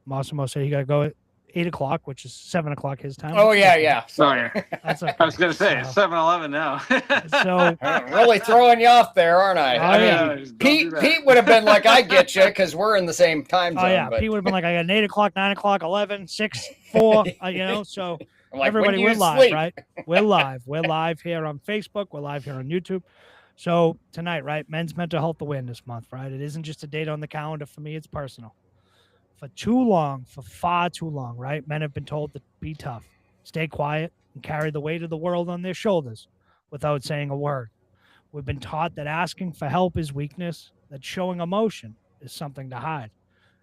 Massimo said he got to go at 8:00, which is 7:00 his time. Oh, which is yeah, okay. yeah. Sorry. That's okay. I was going to say, it's 7-Eleven now. So I'm really throwing you off there, aren't I? Oh, I yeah. mean, Pete would have been like, I get you, because we're in the same time zone. Oh yeah, but Pete would have been like, I got an 8:00, 9:00, 11, 6, 4. So I'm like, everybody, when do we're you live, sleep? right? We're live. We're live here on Facebook. We're live here on YouTube. So tonight, right, Men's Mental Health Awareness Month, right? It isn't just a date on the calendar for me. It's personal. For too long, for far too long, right? Men have been told to be tough, stay quiet, and carry the weight of the world on their shoulders without saying a word. We've been taught that asking for help is weakness, that showing emotion is something to hide,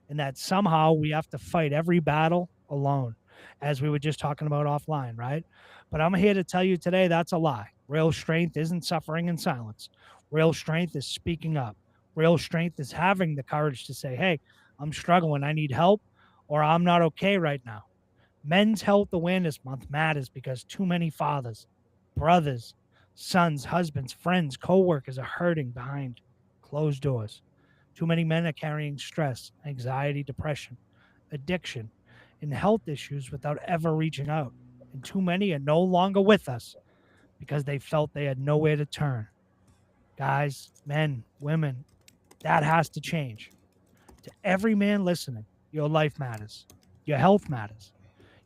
and that somehow we have to fight every battle alone, as we were just talking about offline, right? But I'm here to tell you today that's a lie. Real strength isn't suffering in silence. Real strength is speaking up. Real strength is having the courage to say, hey, I'm struggling, I need help, or I'm not okay right now. Men's Health Awareness Month matters because too many fathers, brothers, sons, husbands, friends, co-workers are hurting behind closed doors. Too many men are carrying stress, anxiety, depression, addiction, and health issues without ever reaching out. And too many are no longer with us because they felt they had nowhere to turn. Guys, men, women, that has to change. To every man listening, your life matters. Your health matters.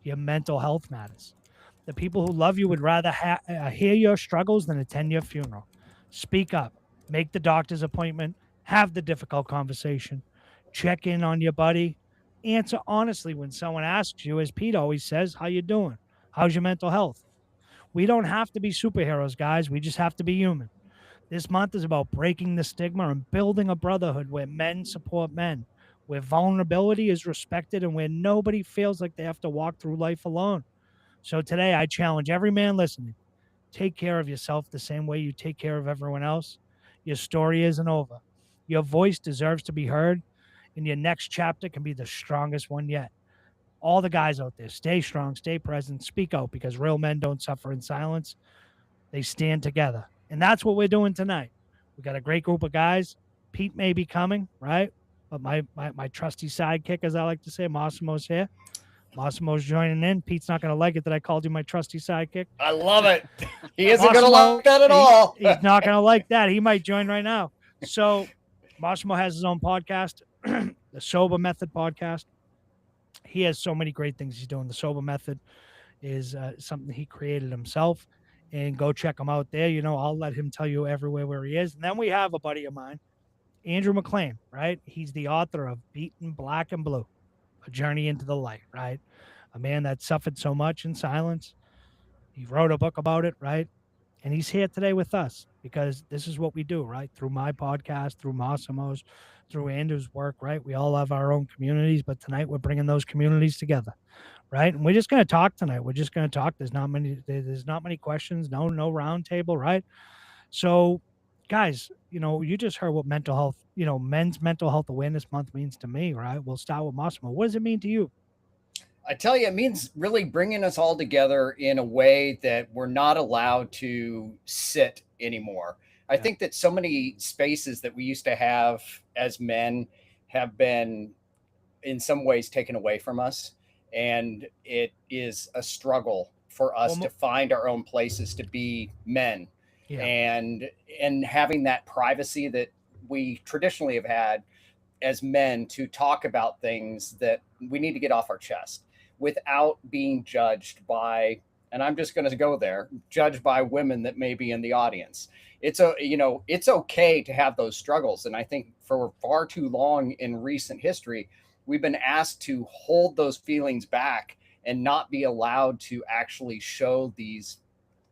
Your mental health matters. The people who love you would rather hear your struggles than attend your funeral. Speak up. Make the doctor's appointment. Have the difficult conversation. Check in on your buddy. Answer honestly when someone asks you, as Pete always says, how you doing? How's your mental health? We don't have to be superheroes, guys. We just have to be human. This month is about breaking the stigma and building a brotherhood where men support men, where vulnerability is respected, and where nobody feels like they have to walk through life alone. So today, I challenge every man listening, take care of yourself the same way you take care of everyone else. Your story isn't over. Your voice deserves to be heard, and your next chapter can be the strongest one yet. All the guys out there, stay strong, stay present, speak out, because real men don't suffer in silence. They stand together. And that's what we're doing tonight. We got a great group of guys. Pete may be coming, right? But my trusty sidekick, as I like to say, Massimo's here. Massimo's joining in. Pete's not going to like it that I called you my trusty sidekick. I love it. He isn't going to like that at all. He's not going to like that. He might join right now. So Massimo has his own podcast, the Sober Method podcast. He has so many great things he's doing. The Sober Method is something he created himself. And go check him out there. I'll let him tell you everywhere where he is. And then we have a buddy of mine, Andrew McLean, right? He's the author of Beaten Black and Blue, A Journey into the Light, right? A man that suffered so much in silence. He wrote a book about it, right? And he's here today with us because this is what we do, right? Through my podcast, through Massimo's, through Andrew's work, right? We all have our own communities, but tonight we're bringing those communities together, right? And we're just going to talk tonight. We're just going to talk. There's not many questions, no round table, right? So, guys, you just heard what mental health, Men's Mental Health Awareness Month means to me, right? We'll start with Massimo. What does it mean to you? I tell you, it means really bringing us all together in a way that we're not allowed to sit anymore. I think that so many spaces that we used to have as men have been in some ways taken away from us. And it is a struggle for us to find our own places to be men. Yeah. And having that privacy that we traditionally have had as men to talk about things that we need to get off our chest without being judged by, and I'm just going to go there, judged by women that may be in the audience. It's okay to have those struggles. And I think for far too long in recent history, we've been asked to hold those feelings back and not be allowed to actually show these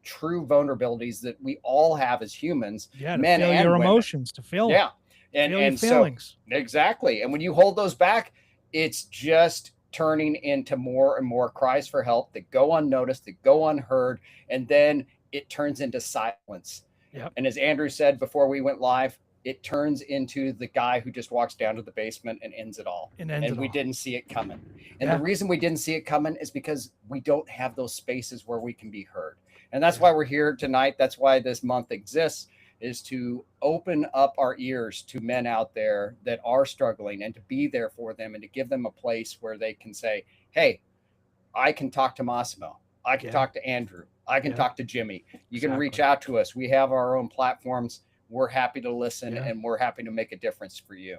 true vulnerabilities that we all have as humans. Yeah, to men feel and your women. Emotions, to feel. Yeah. And feelings. So exactly. And when you hold those back, it's just turning into more and more cries for help that go unnoticed, that go unheard, and then it turns into silence. Yep. And as Andrew said before we went live, it turns into the guy who just walks down to the basement and ends it all. And we didn't see it coming. And the reason we didn't see it coming is because we don't have those spaces where we can be heard. And that's why we're here tonight. That's why this month exists. is to open up our ears to men out there that are struggling and to be there for them and to give them a place where they can say, hey, I can talk to Massimo. I can talk to Andrew. I can talk to Jimmy. You can reach out to us. We have our own platforms. We're happy to listen and we're happy to make a difference for you.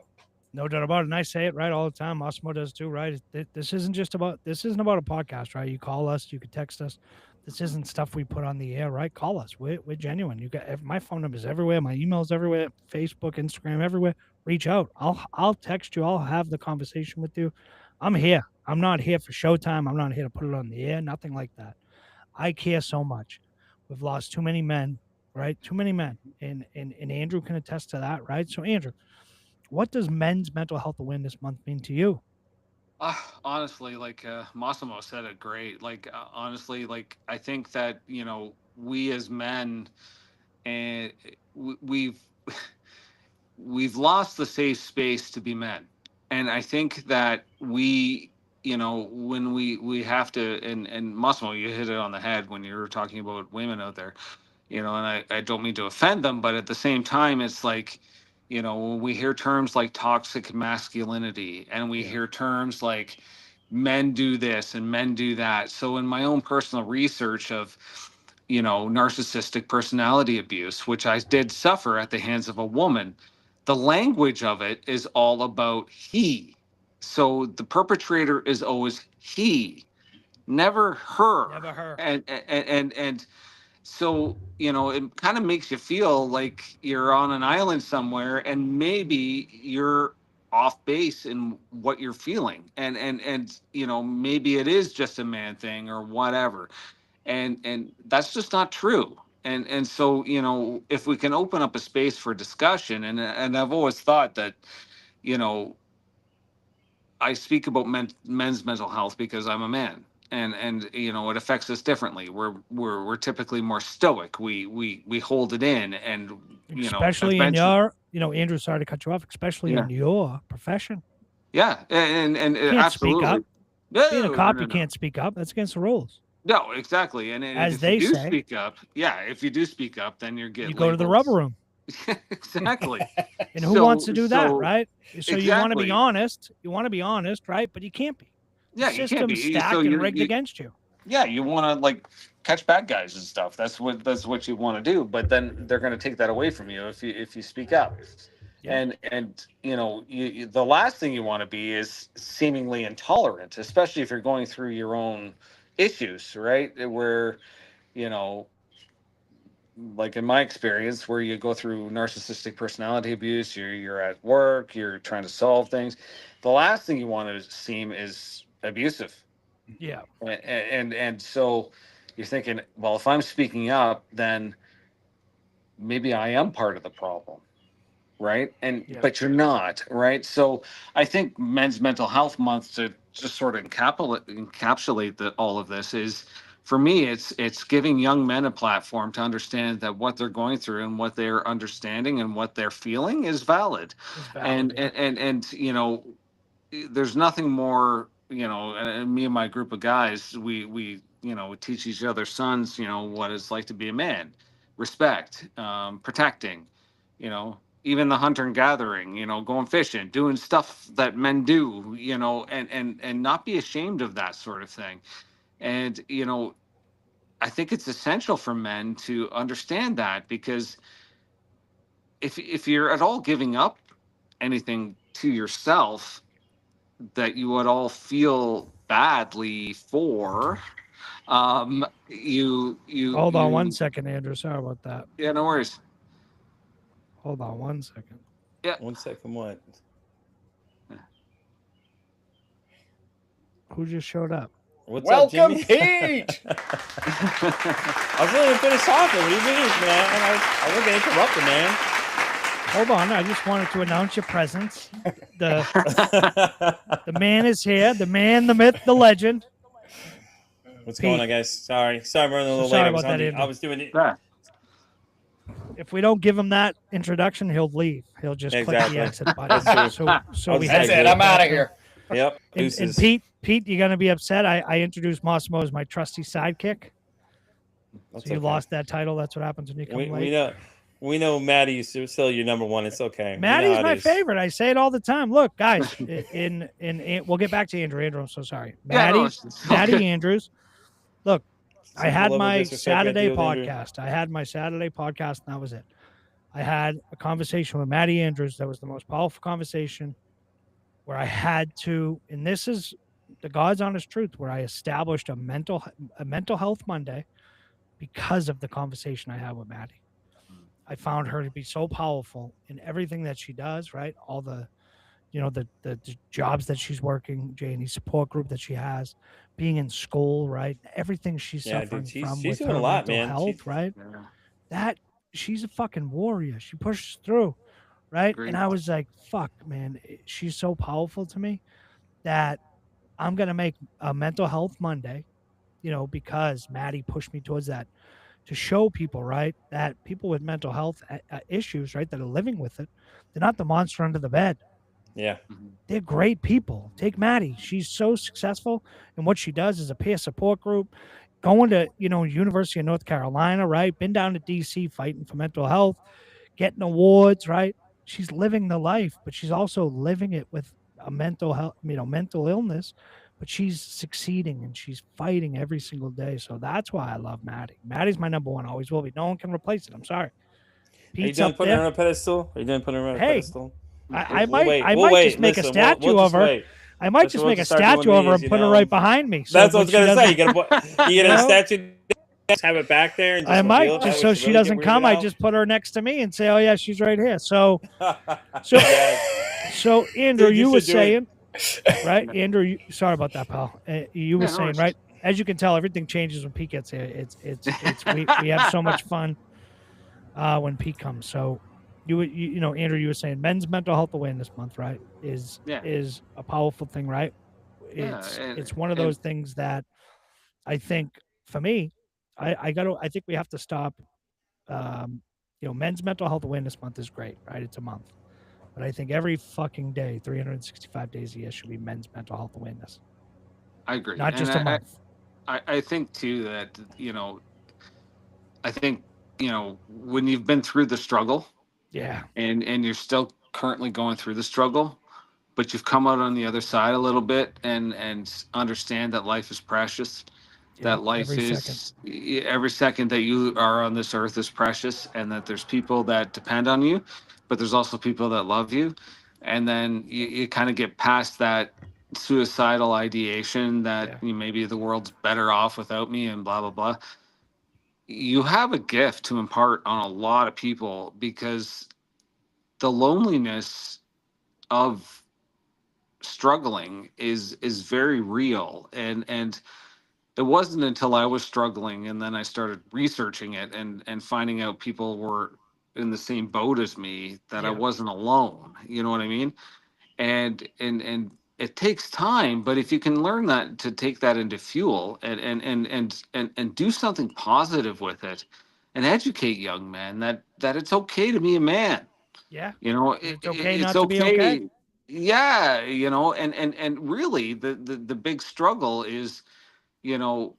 No doubt about it. And I say it right all the time. Massimo does too, right? This isn't about a podcast, right? You call us, you can text us. This isn't stuff we put on the air, right? Call us. We're genuine. You got my phone number is everywhere. My email's everywhere. Facebook, Instagram, everywhere. Reach out. I'll text you. I'll have the conversation with you. I'm here. I'm not here for showtime. I'm not here to put it on the air. Nothing like that. I care so much. We've lost too many men, right? Too many men. And Andrew can attest to that, right? So Andrew, what does Men's Mental Health Awareness Month mean to you? Honestly, like Massimo said it great. Like honestly, like I think that we as men, and we've lost the safe space to be men, and I think that when we have to, and Massimo, you hit it on the head when you were talking about women out there, and I don't mean to offend them, but at the same time, it's like, when we hear terms like toxic masculinity and we hear terms like men do this and men do that. So in my own personal research of, narcissistic personality abuse, which I did suffer at the hands of a woman, the language of it is all about he. So the perpetrator is always he, never her. Never her. And so, it kind of makes you feel like you're on an island somewhere and maybe you're off base in what you're feeling. And maybe it is just a man thing or whatever. And that's just not true. And so, if we can open up a space for discussion, and I've always thought that, I speak about men's mental health because I'm a man. And it affects us differently. We're typically more stoic. We hold it in, and especially in your Andrew, sorry to cut you off, especially in your profession. Yeah, and you can't absolutely. Speak up. No, being a cop, you can't speak up. That's against the rules. No, exactly. And as if they you do say, speak up, if you do speak up, then you go to the rubber room. Exactly. And who wants to do that, right? So exactly. You want to be honest. You want to be honest, right? But you can't be. Yeah, the system's stacked and rigged against you. Yeah, you want to catch bad guys and stuff. That's what you want to do. But then they're going to take that away from you if you speak up. Yeah. And the last thing you want to be is seemingly intolerant, especially if you're going through your own issues, right? Where like in my experience, where you go through narcissistic personality abuse, you're at work, you're trying to solve things. The last thing you want to seem is abusive. Yeah. And so you're thinking, well, if I'm speaking up, then maybe I am part of the problem, right? But you're not, right? So I think Men's Mental Health Month, to just sort of encapsulate all of this, is, for me, it's giving young men a platform to understand that what they're going through and what they're understanding and what they're feeling is valid. And there's nothing more, and me and my group of guys, we teach each other's sons, what it's like to be a man, respect, protecting, even the hunter and gathering, going fishing, doing stuff that men do, and not be ashamed of that sort of thing. And, I think it's essential for men to understand that, because if you're at all giving up anything to yourself that you would all feel badly for, you hold on 1 second, Andrew. Sorry about that. Yeah, no worries. Hold on 1 second. Yeah. 1 second, what? Who just showed up? Welcome, up, Jimmy? Pete! I was going to finish talking. What do you mean, man? I wasn't going to interrupt the man. Hold on. I just wanted to announce your presence. The man is here. The man, the myth, the legend. What's going on, guys? Sorry, I'm running a little Sorry late. about that, I was doing it. If we don't give him that introduction, he'll leave. He'll just click the exit button. That's it. I'm out of here. Yep. And Pete, you're gonna be upset. I introduced Massimo as my trusty sidekick. So you lost that title. That's what happens when you come late. We know Maddie's still your number one. It's okay. We know Maddie's how it my is. favorite. I say it all the time. Look, guys, in we'll get back to Andrew. Andrew, I'm so sorry. Yeah, no, Maddie, it's Maddie okay. Andrews. Look, I Simple had level my disrespect right Saturday there, Andrew. podcast. I had my Saturday podcast, and that was it. I had a conversation with Maddie Andrews that was the most powerful conversation where I had to, and this is the God's honest truth, where I established a mental health Monday because of the conversation I had with Maddie. I found her to be so powerful in everything that she does, right? All the, the jobs that she's working, Janie support group that she has, being in school, right? Everything she's Yeah, suffering dude, she's from she's with doing her a lot, mental man. health, right? Yeah, That she's a fucking warrior. She pushes through, right? great. And I was like, fuck, man, she's so powerful to me that I'm gonna make a mental health Monday, because Maddie pushed me towards that to show people, right, that people with mental health issues, right, that are living with it, they're not the monster under the bed. Yeah. Mhm. They're great people. Take Maddie. She's so successful in what she does as a peer support group, going to, University of North Carolina, right? Been down to DC fighting for mental health, getting awards, right? She's living the life, but she's also living it with a mental health, mental illness, but she's succeeding and she's fighting every single day. So that's why I love Maddie. Maddie's my number one, always will be. No one can replace it. I'm sorry. Are you Pete's done up putting her there. on a pedestal? Are you done putting her on a Hey, pedestal? I We'll might, wait. I We'll might wait. just make a Listen, statue we'll of just her. wait. I might That's just what make we'll a start doing statue of her these, and put her right behind me. So That's what I when was she gonna say. doesn't- You get a know? statue, just have it back there, and just I reveal might it. just That so way she really doesn't get come. weirded I out. just put her next to me and say, "Oh yeah, she's right here." So Yes. Andrew, Dude, you you were should do it. saying, right? Andrew, sorry about that, pal. You were Yeah, no saying, worries. right? As you can tell, everything changes when Pete gets here. It's we have so much fun when Pete comes. So Andrew, you were saying men's mental health awareness month, right? Is Yeah, a powerful thing, right? yeah, It's one of and those things that I think for me, I think we have to stop. Men's mental health awareness month is great, right? It's a month, but I think every fucking day, 365 days a year, should be men's mental health awareness, I agree. not And just a month. I think too that I think when you've been through the struggle Yeah, and you're still currently going through the struggle, but you've come out on the other side a little bit and understand that life is precious, yeah. that life Every second. is every second that you are on this earth is precious, and that there's people that depend on you, but there's also people that love you. And then you kind of get past that suicidal ideation that Yeah. maybe the world's better off without me and blah blah blah. You have a gift to impart on a lot of people, because the loneliness of struggling is very real. And it wasn't until I was struggling and then I started researching it and finding out people were in the same boat as me, that I Yeah. wasn't alone. You know what I mean? And it takes time, but if you can learn that, to take that into fuel and do something positive with it, and educate young men that it's okay to be a man. Yeah. It, It's okay it's not to be okay. okay. Yeah, and really the big struggle is, you know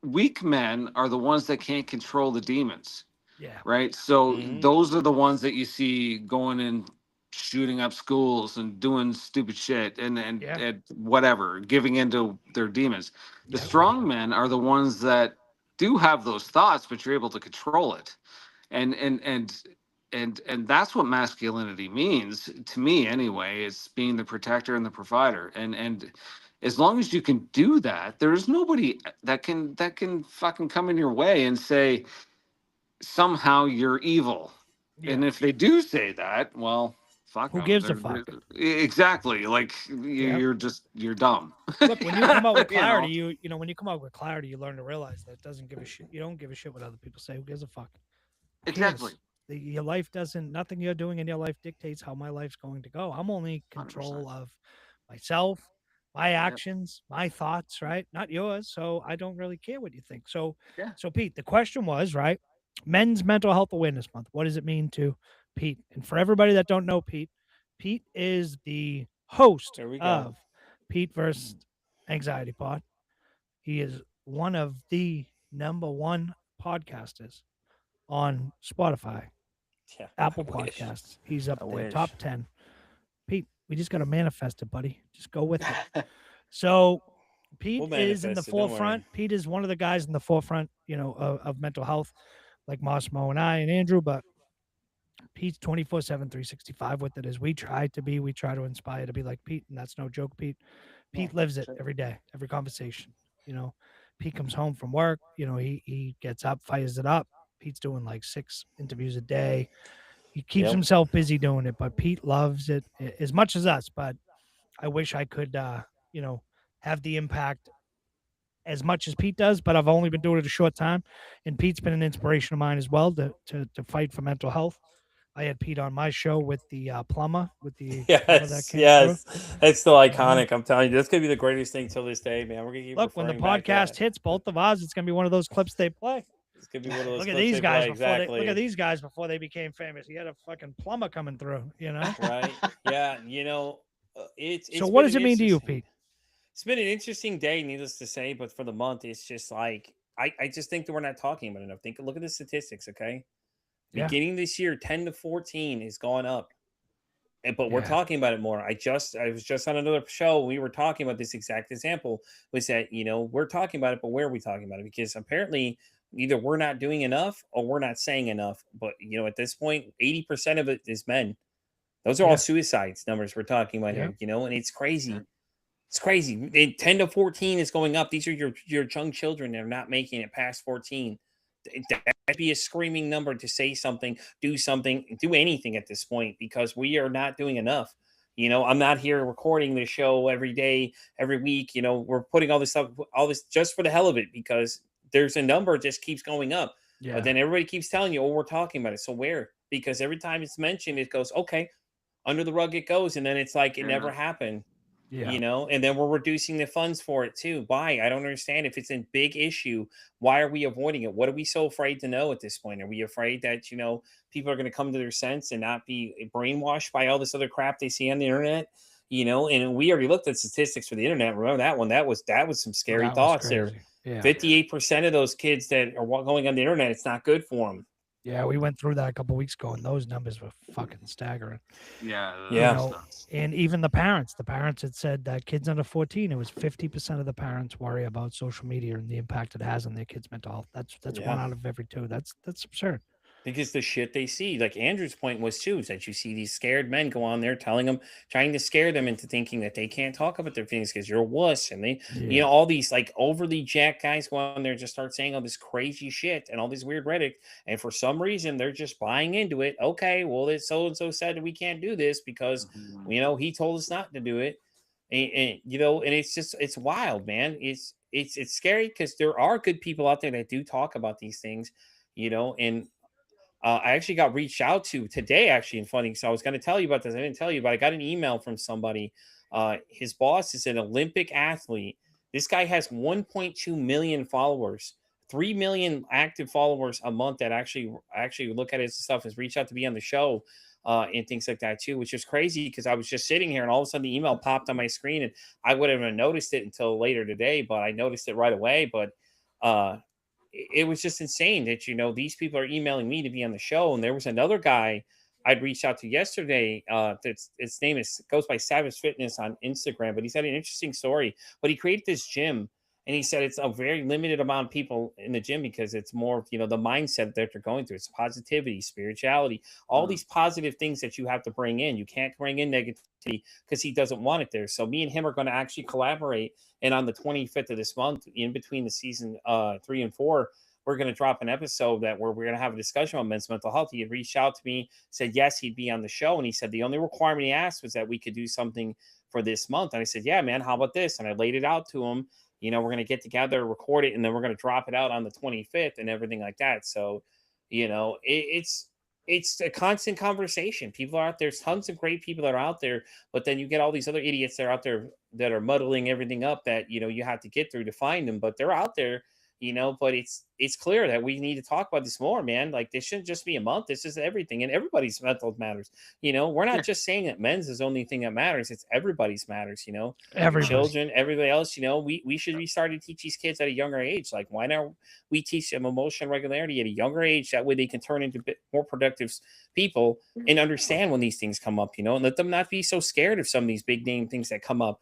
weak men are the ones that can't control the demons, Yeah. right? So Mhm. those are the ones that you see going and shooting up schools and doing stupid shit Yeah. and whatever, giving into their demons. The Yeah. strong men are the ones that do have those thoughts, but you're able to control it. And and and and and that's what masculinity means to me anyway. It's being the protector and the provider. And as long as you can do that, there's nobody that can fucking come in your way and say somehow you're evil. Yeah. And if they do say that, well, fuck Who them. gives a fuck? Exactly. Like Yeah. you're dumb. Look, when you come out with You know? clarity, when you come out with clarity, you learn to realize that it doesn't give a shit. You don't give a shit what other people say. Who gives a fuck? Who cares? Exactly. Your life doesn't. Nothing you're doing in your life dictates how my life's going to go. I'm only in 100%. control of myself, my actions, my thoughts. Right, not yours. So I don't really care what you think. So, Yeah. so Pete, the question was right. Men's Mental Health Awareness Month. What does it mean to Pete? And for everybody that don't know Pete, Pete is the host There we go. of Pete versus Anxiety Pod. He is one of the number one podcasters on Spotify. Yeah, Apple I wish. Podcasts. He's up I there, wish. top 10. Pete, we just got to manifest it, buddy. Just go with it. So Pete We'll is in the manifest it, don't worry. forefront. Pete is one of the guys in the forefront, of mental health, like Mossmo and I and Andrew, but Pete's 24/7, 365 with it as we try to be. We try to inspire to be like Pete, and that's no joke, Pete. Pete lives it every day, every conversation. Pete comes home from work, he gets up, fires it up. Pete's doing like 6 interviews a day. He keeps Yep. himself busy doing it, but Pete loves it as much as us. But I wish I could, have the impact as much as Pete does, but I've only been doing it a short time. And Pete's been an inspiration of mine as well to fight for mental health. I had Pete on my show with the plumber, with the plumber that Yes, came yes. through. It's still iconic. I'm telling you, that's gonna be the greatest thing till this day, man. We're gonna keep Look, when the referring back to podcast that. hits, both of ours, it's gonna be one of those clips they play. It's gonna be one of those Look at clips these they guys play, before exactly. look at these guys before they became famous. He had a fucking plumber coming through, Right? Yeah, it's So been what does an it mean to you, interesting- Pete? It's been an interesting day, needless to say, but for the month, it's just like I just think that we're not talking about it enough. Look at the statistics, okay? Yeah. Beginning this year, 10 to 14 is going up. But we're Yeah. talking about it more. I was just on another show. We were talking about this exact example. Was that we're talking about it, but where are we talking about it? Because apparently, either we're not doing enough or we're not saying enough. But at this point, 80% of it is men. Those are Yeah. all suicides numbers we're talking about Yeah. here. And it's crazy. It's crazy. 10 to 14 is going up. These are your young children that are not making it past 14. That'd be a screaming number to say something, do something, do anything at this point because we are not doing enough. I'm not here recording the show every day, every week. We're putting all this stuff, all this just for the hell of it because there's a number that just keeps going up. Yeah. But then everybody keeps telling you, oh, we're talking about it. So where? Because every time it's mentioned, it goes, okay, under the rug it goes. And then it's like it never happened. Yeah. And then we're reducing the funds for it too. Why? I don't understand. If it's a big issue, why are we avoiding it? What are we so afraid to know at this point? Are we afraid that, people are going to come to their sense and not be brainwashed by all this other crap they see on the internet? And we already looked at statistics for the internet. Remember that one? That was some scary That was thoughts there. crazy. Yeah. 58% of those kids that are going on the internet, it's not good for them. Yeah, we went through that a couple weeks ago, and those numbers were fucking staggering. Yeah. Yeah. And even the parents had said that kids under 14, it was 50% of the parents worry about social media and the impact it has on their kids' mental health. That's Yeah. 1 out of every 2. That's absurd. Because the shit they see, like Andrew's point was too, is that you see these scared men go on there telling them, trying to scare them into thinking that they can't talk about their feelings because you're a wuss. And they, all these like overly jacked guys go on there and just start saying all this crazy shit and all these weird rhetoric. And for some reason, they're just buying into it. Okay, well, it's so and so said that we can't do this because, he told us not to do it. And it's just, it's wild, man. It's scary because there are good people out there that do talk about these things, and I actually got reached out to today, actually, and funny. So I was going to tell you about this. I didn't tell you, but I got an email from somebody. His boss is an Olympic athlete. This guy has 1.2 million followers, 3 million active followers a month that actually look at his stuff, has reached out to be on the show and things like that too, which is crazy because I was just sitting here and all of a sudden the email popped on my screen and I wouldn't have noticed it until later today, but I noticed it right away. But it was just insane that these people are emailing me to be on the show. And there was another guy I'd reached out to yesterday. That's his name goes by Savage Fitness on Instagram, but he's had an interesting story. But he created this gym, and he said it's a very limited amount of people in the gym because it's more of the mindset that they're going through. It's positivity, spirituality, all these positive things that you have to bring in. You can't bring in negativity because he doesn't want it there. So me and him are going to actually collaborate. And on the 25th of this month, in between the season 3 and 4, we're going to drop an episode where we're going to have a discussion on men's mental health. He had reached out to me, said yes, he'd be on the show. And he said the only requirement he asked was that we could do something for this month. And I said, yeah, man, how about this? And I laid it out to him. We're going to get together, record it, and then we're going to drop it out on the 25th and everything like that. So, it's a constant conversation. People are out there. There's tons of great people that are out there, but then you get all these other idiots that are out there that are muddling everything up that, you have to get through to find them, but they're out there. but it's clear that we need to talk about this more, man. Like, this shouldn't just be a month. This is everything, and everybody's mental health matters. We're not just saying that men's is the only thing that matters. It's everybody's matters. Everybody. Children, everybody else. We should be starting to teach these kids at a younger age. Like, why not we teach them emotional regularity at a younger age? That way they can turn into more productive people and understand when these things come up. And let them not be so scared of some of these big name things that come up.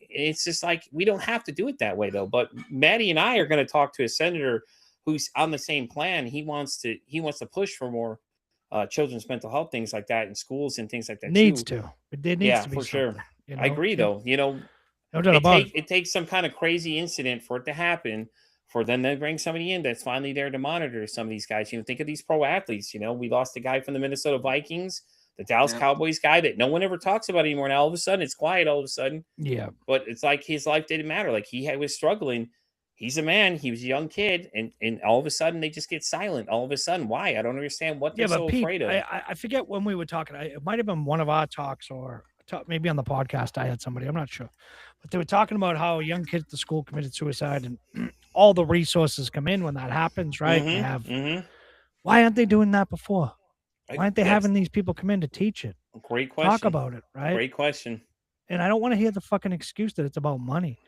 It's just like, we don't have to do it that way though. But Maddie and I are going to talk to a senator who's on the same plan. He wants to push for more children's mental health things like that in schools and things like that. Needs too. to. There needs to be for sure. something, I agree though. No doubt about it. It takes some kind of crazy incident for it to happen, for them to bring somebody in that's finally there to monitor some of these guys. Think of these pro athletes. We lost a guy from the Minnesota Vikings, the Dallas Cowboys guy that no one ever talks about anymore. Now all of a sudden it's quiet all of a sudden. Yeah. But it's like his life didn't matter. Like, he was struggling. He's a man. He was a young kid. And all of a sudden they just get silent. All of a sudden. Why? I don't understand what they're so Pete, afraid of. I forget when we were talking. It might have been one of our talks or maybe on the podcast I had somebody. I'm not sure. But they were talking about how a young kid at the school committed suicide, and all the resources come in when that happens, right? They have, why aren't they doing that before? Why aren't they having these people come in to teach it? Great question. Talk about it, right? Great question. And I don't want to hear the fucking excuse that it's about money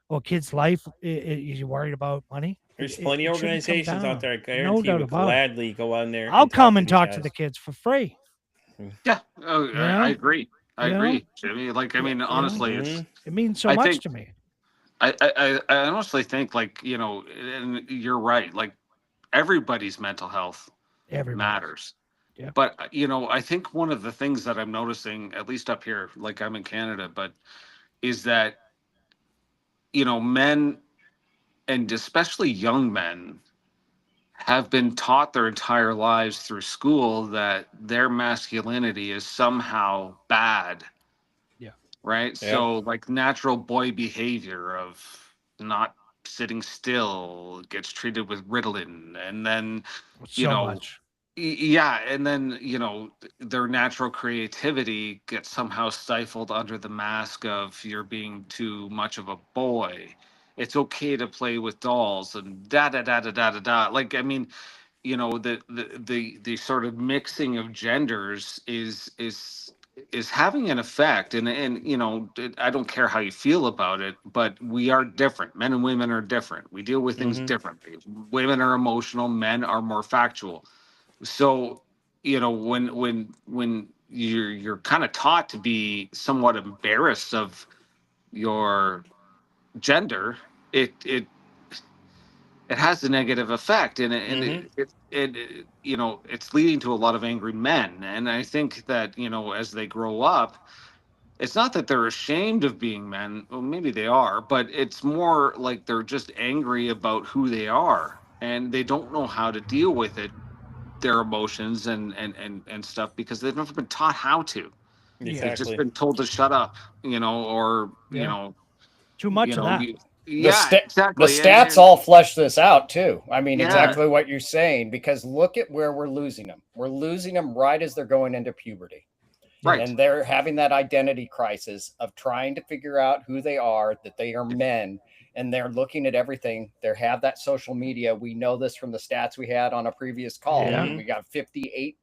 or kids' life. Is you worried about money? There's plenty of organizations out there. I guarantee would gladly go on there. I'll come and talk to the kids for free. Yeah, I agree. I agree, Jimmy. Like, I mean, honestly, it means so much to me. I honestly think, like, and you're right. Like, everybody's mental health matters. Yeah. But, I think one of the things that I'm noticing, at least up here, like, I'm in Canada, but is that, men, and especially young men, have been taught their entire lives through school that their masculinity is somehow bad. Yeah. Right. Yeah. So, like, natural boy behavior of not sitting still gets treated with Ritalin, and then much. Yeah, and then their natural creativity gets somehow stifled under the mask of you're being too much of a boy. It's okay to play with dolls and da da da da da da da. Like, I mean, the sort of mixing of genders is having an effect, and I don't care how you feel about it, but we are different. Men and women are different. We deal with things differently. Women are emotional, men are more factual. So, when you're kind of taught to be somewhat embarrassed of your gender, it has a negative effect, and it's leading to a lot of angry men. And I think that as they grow up, it's not that they're ashamed of being men. Well, maybe they are, but it's more like they're just angry about who they are, and they don't know how to deal with it, their emotions and stuff, because they've never been taught how to. Exactly. They've just been told to shut up, or too much of that. Exactly. The stats all flesh this out too. I mean, exactly what you're saying, because look at where we're losing them. We're losing them right as they're going into puberty. Right. And they're having that identity crisis of trying to figure out who they are, that they are men, and they're looking at everything. They have that social media. We know this from the stats we had on a previous call. Yeah. We got 58%.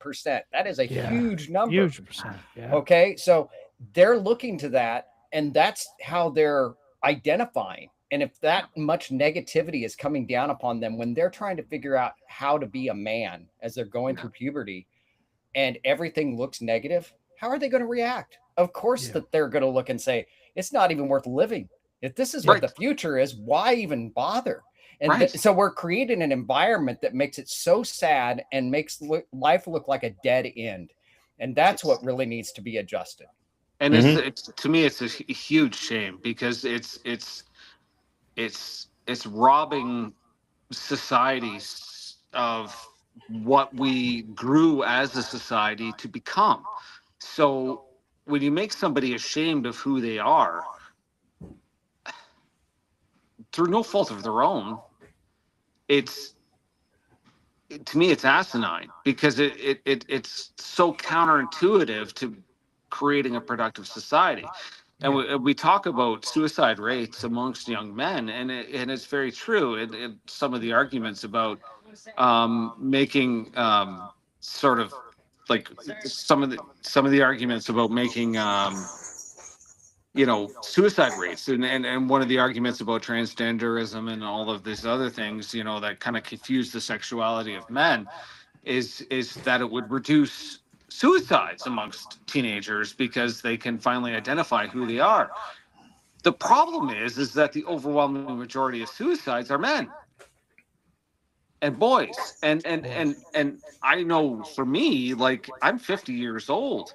That is a huge number. Huge percent. Yeah. Okay. So they're looking to that, and that's how they're identifying. And if that much negativity is coming down upon them when they're trying to figure out how to be a man as they're going through puberty, and everything looks negative, how are they going to react? Of course that they're going to look and say, it's not even worth living. If this is what the future is, why even bother? And so we're creating an environment that makes it so sad and makes life look like a dead end. And that's what really needs to be adjusted. And it's to me, it's a huge shame, because it's robbing societies of what we grew as a society to become. So when you make somebody ashamed of who they are, through no fault of their own, to me, it's asinine, because it's so counterintuitive to creating a productive society. And we talk about suicide rates amongst young men, and it's very true. And some of the arguments about making sort of like some of the arguments about making suicide rates, and one of the arguments about transgenderism and all of these other things, that kind of confuse the sexuality of men, is that it would reduce suicides amongst teenagers because they can finally identify who they are. The problem is that the overwhelming majority of suicides are men and boys. And I know for me, like, I'm 50 years old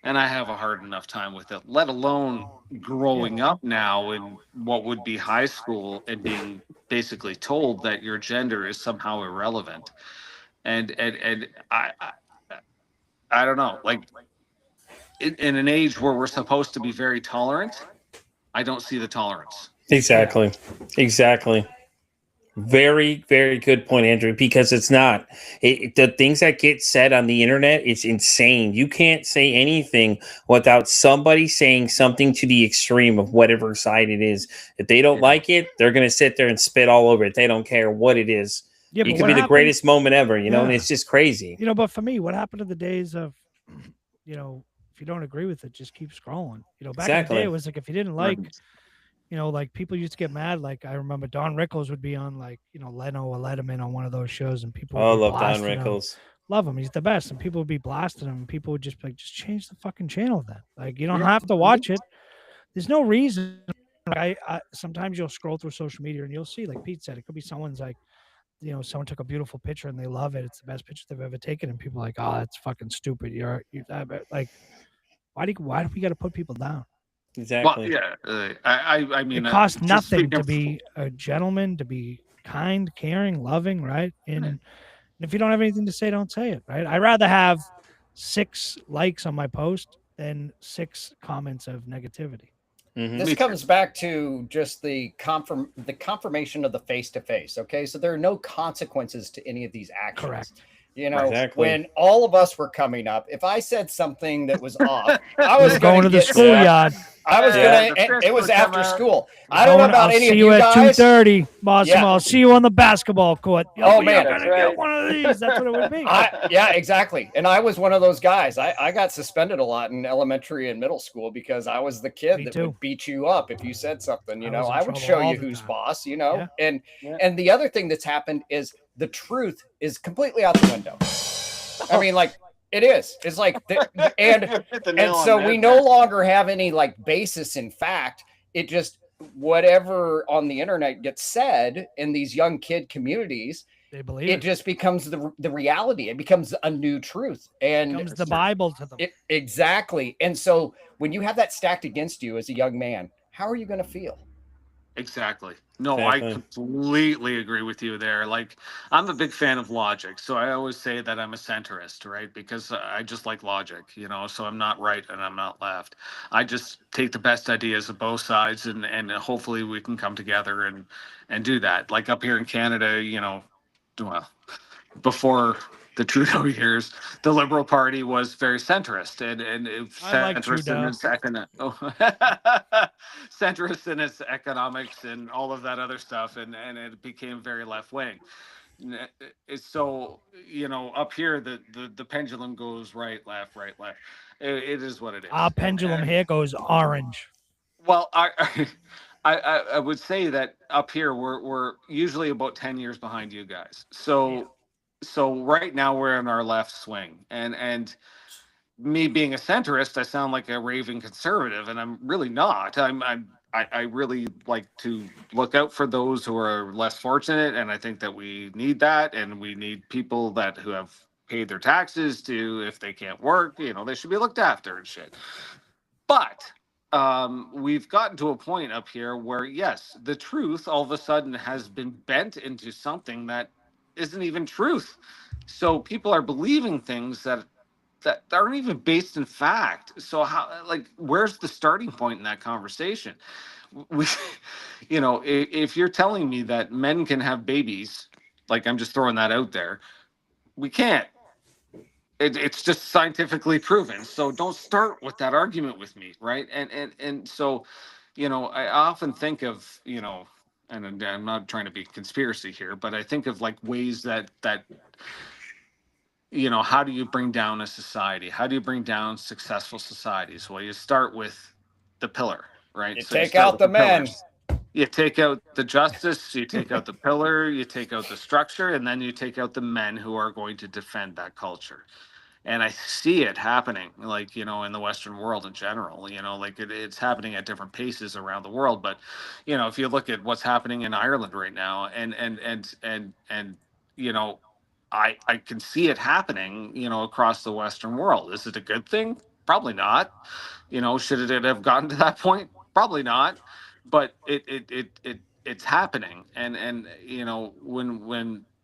and I have a hard enough time with it, let alone growing up now in what would be high school and being basically told that your gender is somehow irrelevant. And I don't know, like, in an age where we're supposed to be very tolerant, I don't see the tolerance. Exactly. Very, very good point, Andrew, because it's not. The things that get said on the internet, it's insane. You can't say anything without somebody saying something to the extreme of whatever side it is. If they don't like it, they're going to sit there and spit all over it. They don't care what it is. Yeah, it could be the greatest moment ever, and it's just crazy. But for me, what happened to the days of, if you don't agree with it, just keep scrolling. Back in the day, it was like, if you didn't like, like, people used to get mad. Like, I remember Don Rickles would be on, like, Leno or Letterman on one of those shows, and people would love Don Rickles. Love him. He's the best. And people would be blasting him, and people would just be like, just change the fucking channel then. Like, you don't have to watch it. There's no reason. I sometimes you'll scroll through social media and you'll see, like Pete said, it could be someone's like, someone took a beautiful picture and they love it. It's the best picture they've ever taken. And people are like, oh, that's fucking stupid. You're like, why do we got to put people down? Exactly. Well, yeah. I mean, it costs nothing to be a gentleman, to be kind, caring, loving, right? And if you don't have anything to say, don't say it, right? I'd rather have 6 likes on my post than 6 comments of negativity. Mm-hmm. This comes back to just the confirmation of the face-to-face. Okay, so there are no consequences to any of these actions. Correct. When all of us were coming up, if I said something that was off, I was going to the schoolyard. I was gonna. It was after school. I don't know about any of you guys. See you at 2:30, Massimo. I'll see you on the basketball court. Oh man, get one of these. That's what it would be. Yeah, exactly. And I was one of those guys. I got suspended a lot in elementary and middle school because I was the kid that would beat you up if you said something. I would show you who's boss. Yeah. And the other thing that's happened is the truth is completely out the window. I mean, like, it is. It's like, and so we no longer have any like basis in fact. It just, whatever on the internet gets said in these young kid communities, they believe it just becomes the reality. It becomes a new truth, and it becomes the Bible to them. Exactly. And so when you have that stacked against you as a young man, how are you going to feel? Exactly. No, I completely agree with you there. Like, I'm a big fan of logic. So I always say that I'm a centrist, right? Because I just like logic, so I'm not right and I'm not left. I just take the best ideas of both sides and hopefully we can come together and do that. Like up here in Canada, well, before the Trudeau years, the Liberal Party was very centrist and centrist in its economics and all of that other stuff, and it became very left wing. So up here the pendulum goes right, left. It is what it is. Our pendulum here goes orange. Well, I would say that up here we're usually about 10 years behind you guys. So right now we're in our left swing, and me being a centrist, I sound like a raving conservative, and I'm really not. I really like to look out for those who are less fortunate, and I think that we need that, and we need people who have paid their taxes to, if they can't work, they should be looked after and shit. But we've gotten to a point up here where, yes, the truth all of a sudden has been bent into something that isn't even truth. So people are believing things that aren't even based in fact. So where's the starting point in that conversation? If you're telling me that men can have babies, like, I'm just throwing that out there, we can't. it's just scientifically proven. So don't start with that argument with me, right? And so, I often think of, and I'm not trying to be conspiracy here, but I think of like ways that how do you bring down a society? How do you bring down successful societies? Well, you start with the pillar, right? You So you take start out with the men. pillars. You take out the justice, you take out the pillar, you take out the structure, and then you take out the men who are going to defend that culture. And I see it happening, like, in the Western world in general, like it's happening at different paces around the world. But, if you look at what's happening in Ireland right now, and I can see it happening, across the Western world. Is it a good thing? Probably not. Should it have gotten to that point? Probably not. But it's happening. And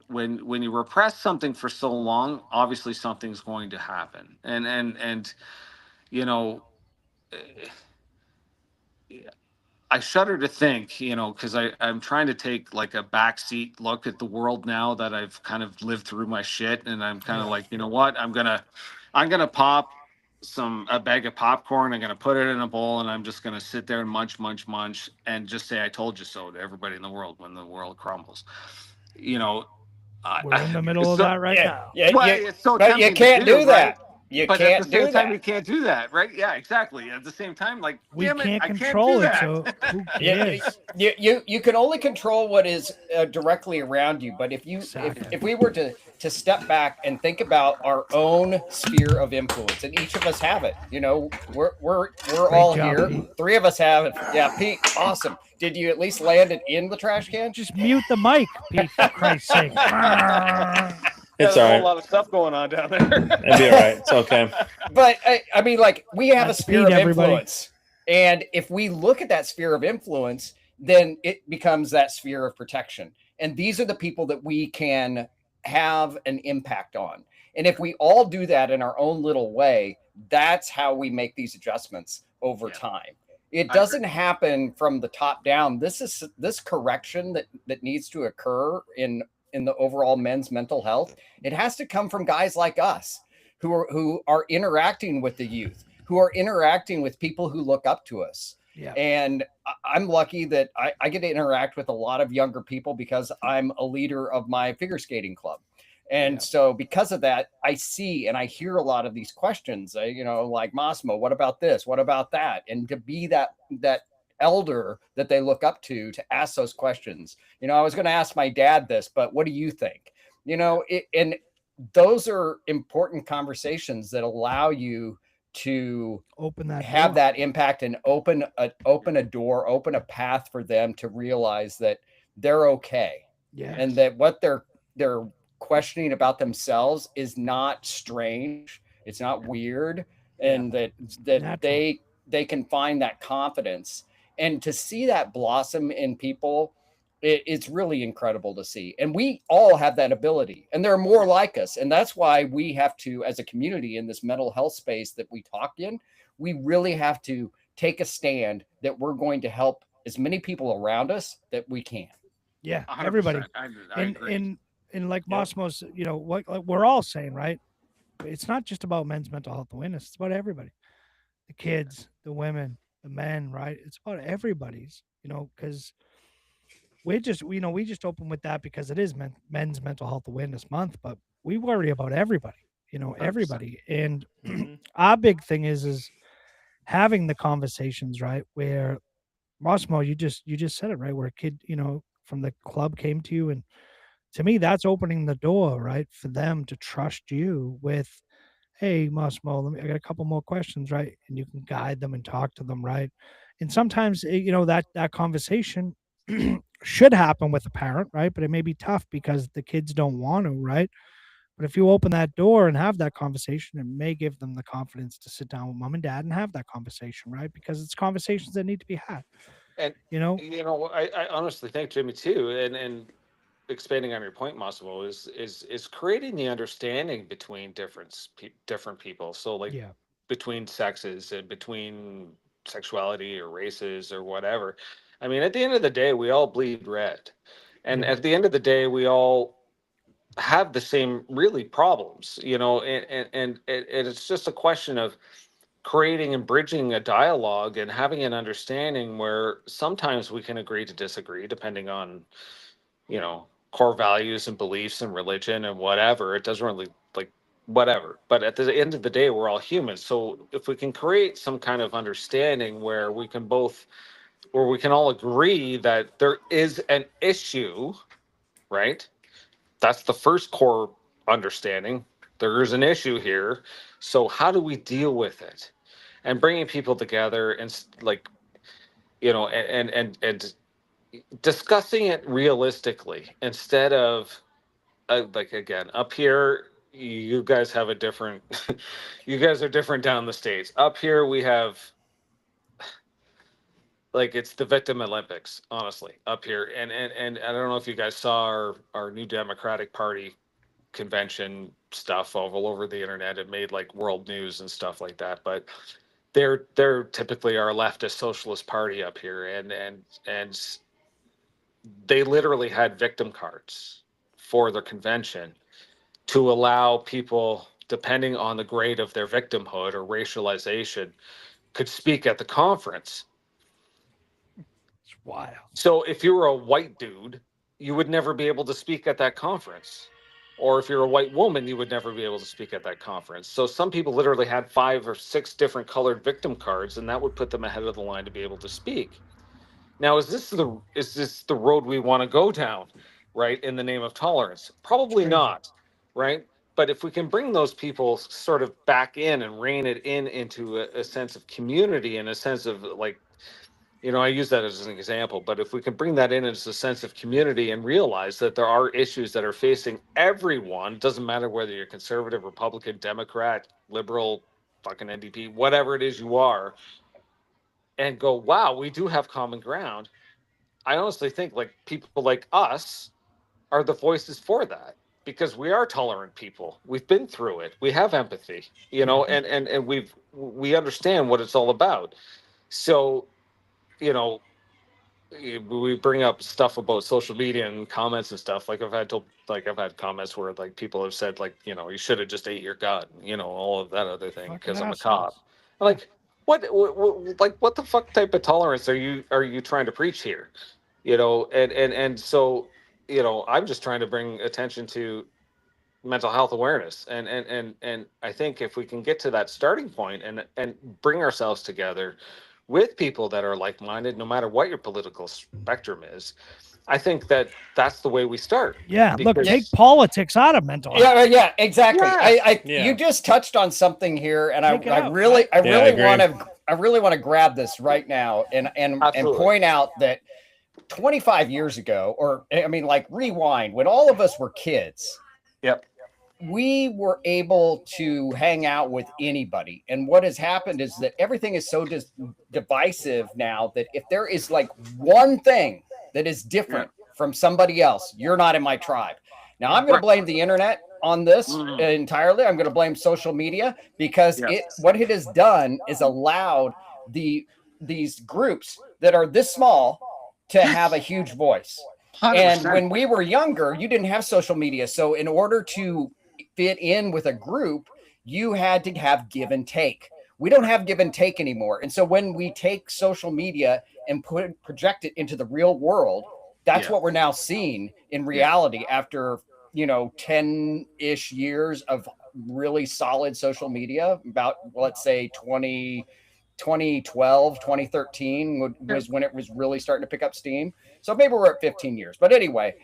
when you repress something for so long, obviously something's going to happen. And you know, eh, I shudder to think, because I'm trying to take like a backseat look at the world now that I've kind of lived through my shit, and I'm kind of like, you know what, I'm gonna pop a bag of popcorn. I'm gonna put it in a bowl, and I'm just gonna sit there and munch, and just say I told you so to everybody in the world when the world crumbles. You know, We're in the middle of so, that right now. well, it's so but you tempting to can't do right? that. You But at the can't do same time, that. you can't do that, right? Yeah, exactly. At the same time, like, We damn it, can't I control it, can't do so that. who Yeah, cares? you can only control what is directly around you. But Exactly. if we were to step back and think about our own sphere of influence, and each of us have it. We're all job, here. Pete. 3 of us have it. Yeah, Pete, awesome. Did you at least land it in the trash can? Just mute the mic, Pete, for Christ's sake. It's There's a all whole right. lot of stuff going on down there. It'll be all right. It's okay. But I mean, like, we have That's a sphere Pete, of everybody. influence, and if we look at that sphere of influence, then it becomes that sphere of protection. And these are the people that we can have an impact on. And if we all do that in our own little way, that's how we make these adjustments over Yeah. time. It I doesn't happen from the top down. This correction that needs to occur in the overall men's mental health. It has to come from guys like us who are interacting with the youth, who are interacting with people who look up to us. Yeah. And I'm lucky that I get to interact with a lot of younger people because I'm a leader of my figure skating club. And Yeah. so because of that, I see and I hear a lot of these questions, like, Massimo, what about this? What about that? And to be that elder that they look up to ask those questions. I was going to ask my dad this, but what do you think? And those are important conversations that allow you to Open that have door. that impact and open a door, open a path for them to realize that they're okay. Yeah. And that what they're questioning about themselves is not strange, it's not weird, and that natural. they can find that confidence. And to see that blossom in people, it's really incredible to see. And we all have that ability, and there are more like us. And that's why we have to, as a community in this mental health space that we talk in, we really have to take a stand that we're going to help as many people around us that we can. Yeah. 100%. Everybody. I agree. And like Massimo's, what we're all saying, right? It's not just about men's mental health awareness. It's about everybody. The kids, the women, the men, right? It's about everybody's, because we just open with that because it is men's mental health awareness month, but we worry about everybody, 100%. everybody. And our big thing is having the conversations, right? Where Massimo, you just said it, right? Where a kid, from the club came to you, and to me, that's opening the door, right? For them to trust you with, hey, Massimo, I got a couple more questions, right? And you can guide them and talk to them, right? And sometimes, that conversation should happen with a parent, right? But it may be tough because the kids don't want to, right? But if you open that door and have that conversation, it may give them the confidence to sit down with mom and dad and have that conversation, right? Because it's conversations that need to be had. And I honestly think, Jimmy, too, and expanding on your point, Massimo, is creating the understanding between different people. So, like, Yeah. between sexes and between sexuality or races or whatever. I mean, at the end of the day, we all bleed red, and Yeah. at the end of the day, we all have the same really problems, you know, and it's just a question of creating and bridging a dialogue and having an understanding where sometimes we can agree to disagree depending on, you know, core values and beliefs and religion and whatever. It doesn't really like whatever. But at the end of the day, we're all humans. So if we can create some kind of understanding where we can all agree that there is an issue, right? That's the first core understanding. There is an issue here. So how do we deal with it? And bringing people together and like, you know, and discussing it realistically instead of like, again, up here, you guys have a different, you guys are different down the States. Up here, we have, like, it's the victim Olympics, honestly, up here. And I don't know if you guys saw our new Democratic Party convention stuff all over the internet. It made like world news and stuff like that. But they're typically our leftist socialist party up here, and they literally had victim cards for their convention to allow people, depending on the grade of their victimhood or racialization, could speak at the conference. It's wild. So if you were a white dude, you would never be able to speak at that conference. Or if you're a white woman, you would never be able to speak at that conference. So some people literally had 5 or 6 different colored victim cards, and that would put them ahead of the line to be able to speak. Now, is this the road we want to go down, right, in the name of tolerance? Probably not, right? But if we can bring those people sort of back in and rein it into a sense of community and a sense of, like, you know, I use that as an example, but if we can bring that in as a sense of community and realize that there are issues that are facing everyone, doesn't matter whether you're conservative, Republican, Democrat, liberal, fucking NDP, whatever it is you are, and go, wow, we do have common ground. I honestly think like people like us are the voices for that, because we are tolerant people. We've been through it. We have empathy, you know, and we understand what it's all about. So, you know, we bring up stuff about social media and comments and stuff. Like I've had comments where like people have said, like, you know, you should have just ate your gut, you know, all of that other thing because I'm a cop. I'm like, what the fuck type of tolerance are you trying to preach here? You know, and so, you know, I'm just trying to bring attention to mental health awareness, and I think if we can get to that starting point and bring ourselves together with people that are like-minded, no matter what your political spectrum is, I think that that's the way we start. Yeah, look, take politics out of mental health. Yeah, exactly. Yeah. You just touched on something here, and I really want to grab this right now and point out that 25 years ago, or I mean, like, rewind, when all of us were kids. Yep. We were able to hang out with anybody. And what has happened is that everything is so divisive now that if there is like one thing that is different from somebody else, you're not in my tribe. Now, I'm going to blame the internet on this entirely. I'm going to blame social media because what it has done is allowed these groups that are this small to have a huge voice. 100%. And when we were younger, you didn't have social media. So in order to fit in with a group, you had to have give and take. We don't have give and take anymore. And so when we take social media and project it into the real world, that's what we're now seeing in reality after, you know, 10-ish years of really solid social media. About, let's say 2012, 2013 was when it was really starting to pick up steam. So maybe we're at 15 years. But anyway,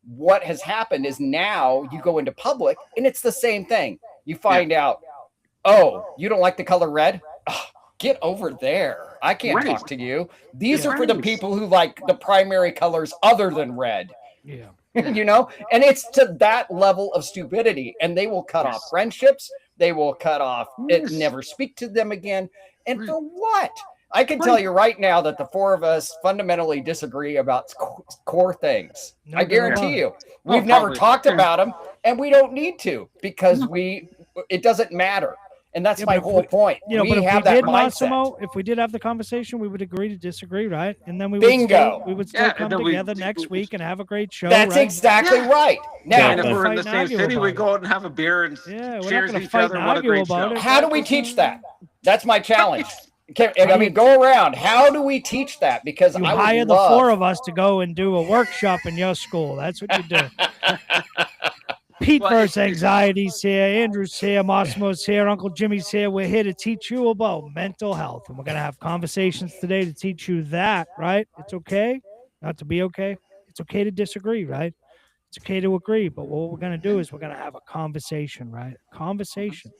what has happened is now you go into public and it's the same thing. You find out, oh, you don't like the color red? Oh, get over there. I can't talk to you. These are for the people who like the primary colors other than red. Yeah. You know, and it's to that level of stupidity, and they will cut off friendships. They will cut off it, never speak to them again. And for what? I can tell you right now that the four of us fundamentally disagree about core things. I guarantee you. We've never talked about them, and we don't need to, because it doesn't matter. And that's Yeah, my but if whole we- point. You know, We but if have we that did, mindset. Massimo, if we did have the conversation, we would agree to disagree, right? And then we would Bingo. still, we would still Yeah, come and then we- together next week and have a great show. That's right? exactly Yeah. right. And Now, if Definitely. we're in the Fight and same argue city, we about go out and have a beer and Yeah, we're not cheers gonna each fight other. and What a argue great about show. it. how do we teach that? That's my challenge. I mean, go around. How do we teach that? Because You I would hire the love, 4 of us to go and do a workshop in your school. That's what you do. Pete Well, versus Anxiety's here. Andrew's here. Massimo's here. Uncle Jimmy's here. We're here to teach you about mental health. And we're going to have conversations today to teach you that, right? It's okay not to be okay. It's okay to disagree, right? It's okay to agree. But what we're going to do is we're going to have a conversation, right? Conversation.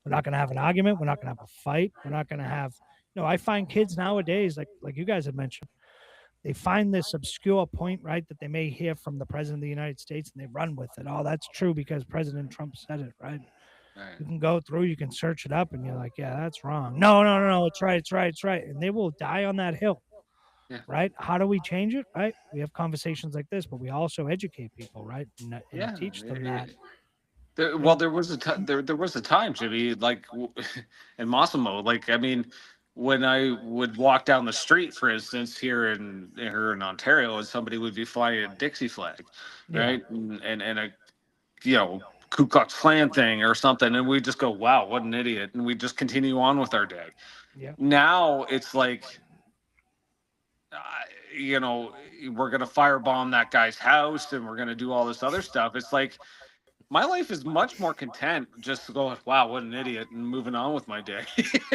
We're not going to have an argument. We're not going to have a fight. We're not going to have, I find kids nowadays, like you guys have mentioned, they find this obscure point, right, that they may hear from the president of the United States and they run with it. Oh, that's true because President Trump said it, right? Right. You can go through, you can search it up, and you're like, yeah, that's wrong. No, it's right, it's right, it's right. And they will die on that hill, Yeah. right? How do we change it, right? We have conversations like this, but we also educate people, right? And teach them that. There was a time, Jimmy, like, and Massimo, like, I mean, when I would walk down the street, for instance, here in Ontario, and somebody would be flying a Dixie flag, right, and a, Ku Klux Klan thing or something, and we just go, wow, what an idiot, and we just continue on with our day. Yeah. Now it's like, we're gonna firebomb that guy's house, and we're gonna do all this other stuff. It's like, my life is much more content just to go, wow, what an idiot, and moving on with my day.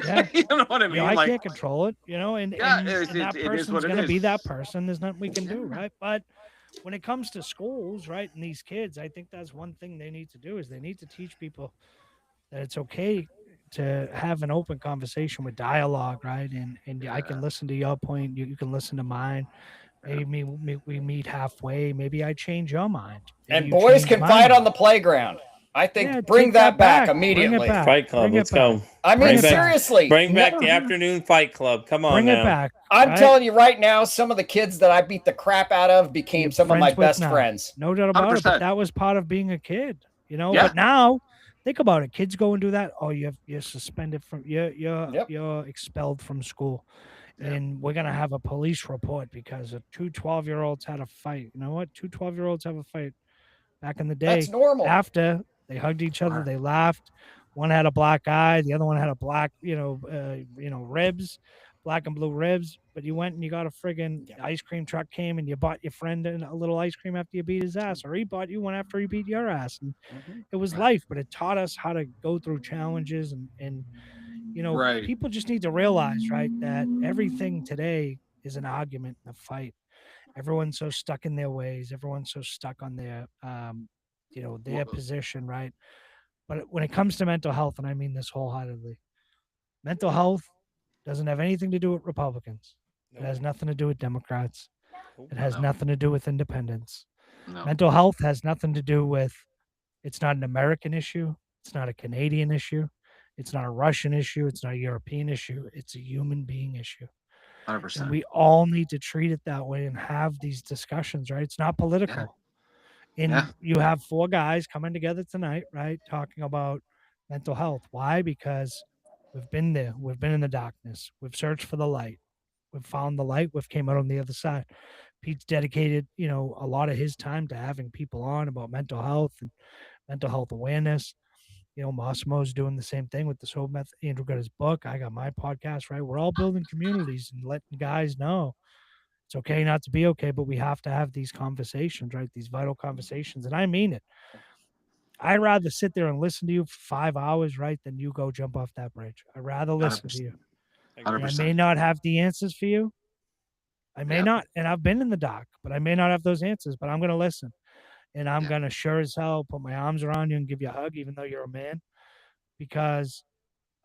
Yeah. You know what I mean? I can't control it, and that it is person's what it going to be is. that person. There's nothing we can do, right? But when it comes to schools, right, and these kids, I think that's one thing they need to do is they need to teach people that it's okay to have an open conversation with dialogue, right? And I can listen to your point. You can listen to mine. Maybe we meet halfway. Maybe I change your mind. Maybe and you boys change can my fight mind. on the playground. I think Yeah, bring take that back Bring it immediately. back. Fight Club, Bring it let's back. go. I mean, Bring it back. seriously. Bring back No. the afternoon Fight Club. Come on Bring now. it back. I'm right? telling you right now, some of the kids that I beat the crap out of became You're some of my friends with best now. friends. No doubt about it. 100%. But that was part of being a kid, Yeah. But now, think about it. Kids go and do that. Oh, you're suspended from you're expelled from school, and we're gonna have a police report because two 12-year-olds had a fight. You know what? Two 12-year-olds have a fight. Back in the day, That's normal. after they hugged each other, they laughed. One had a black eye, the other one had a black, ribs, black and blue ribs. But you went and you got a friggin' ice cream truck came and you bought your friend a little ice cream after you beat his ass, or he bought you one after he beat your ass. And it was life, but it taught us how to go through challenges and Right. people just need to realize, right, that everything today is an argument and a fight. Everyone's so stuck in their ways. Everyone's so stuck on their, their position, right? But when it comes to mental health, and I mean this wholeheartedly, mental health doesn't have anything to do with Republicans. It has nothing to do with Democrats. It has No. nothing to do with independents. No. Mental health has nothing to do with, it's not an American issue. It's not a Canadian issue. It's not a Russian issue. It's not a European issue. It's a human being issue. 100%. And we all need to treat it that way and have these discussions, right? It's not political. And Yeah. you have 4 guys coming together tonight, right? Talking about mental health. Why? Because we've been there. We've been in the darkness. We've searched for the light. We've found the light. We've came out on the other side. Pete's dedicated, a lot of his time to having people on about mental health and mental health awareness. Massimo's doing the same thing with the Sober Method. Andrew got his book. I got my podcast, right? We're all building communities and letting guys know it's okay not to be okay, but we have to have these conversations, right? These vital conversations. And I mean it. I'd rather sit there and listen to you for 5 hours, right, than you go jump off that bridge. I'd rather listen to you. And I 100%. may not have the answers for you. I may Yeah. not. And I've been in the dark, but I may not have those answers, but I'm going to listen. And I'm going to sure as hell put my arms around you and give you a hug, even though you're a man, because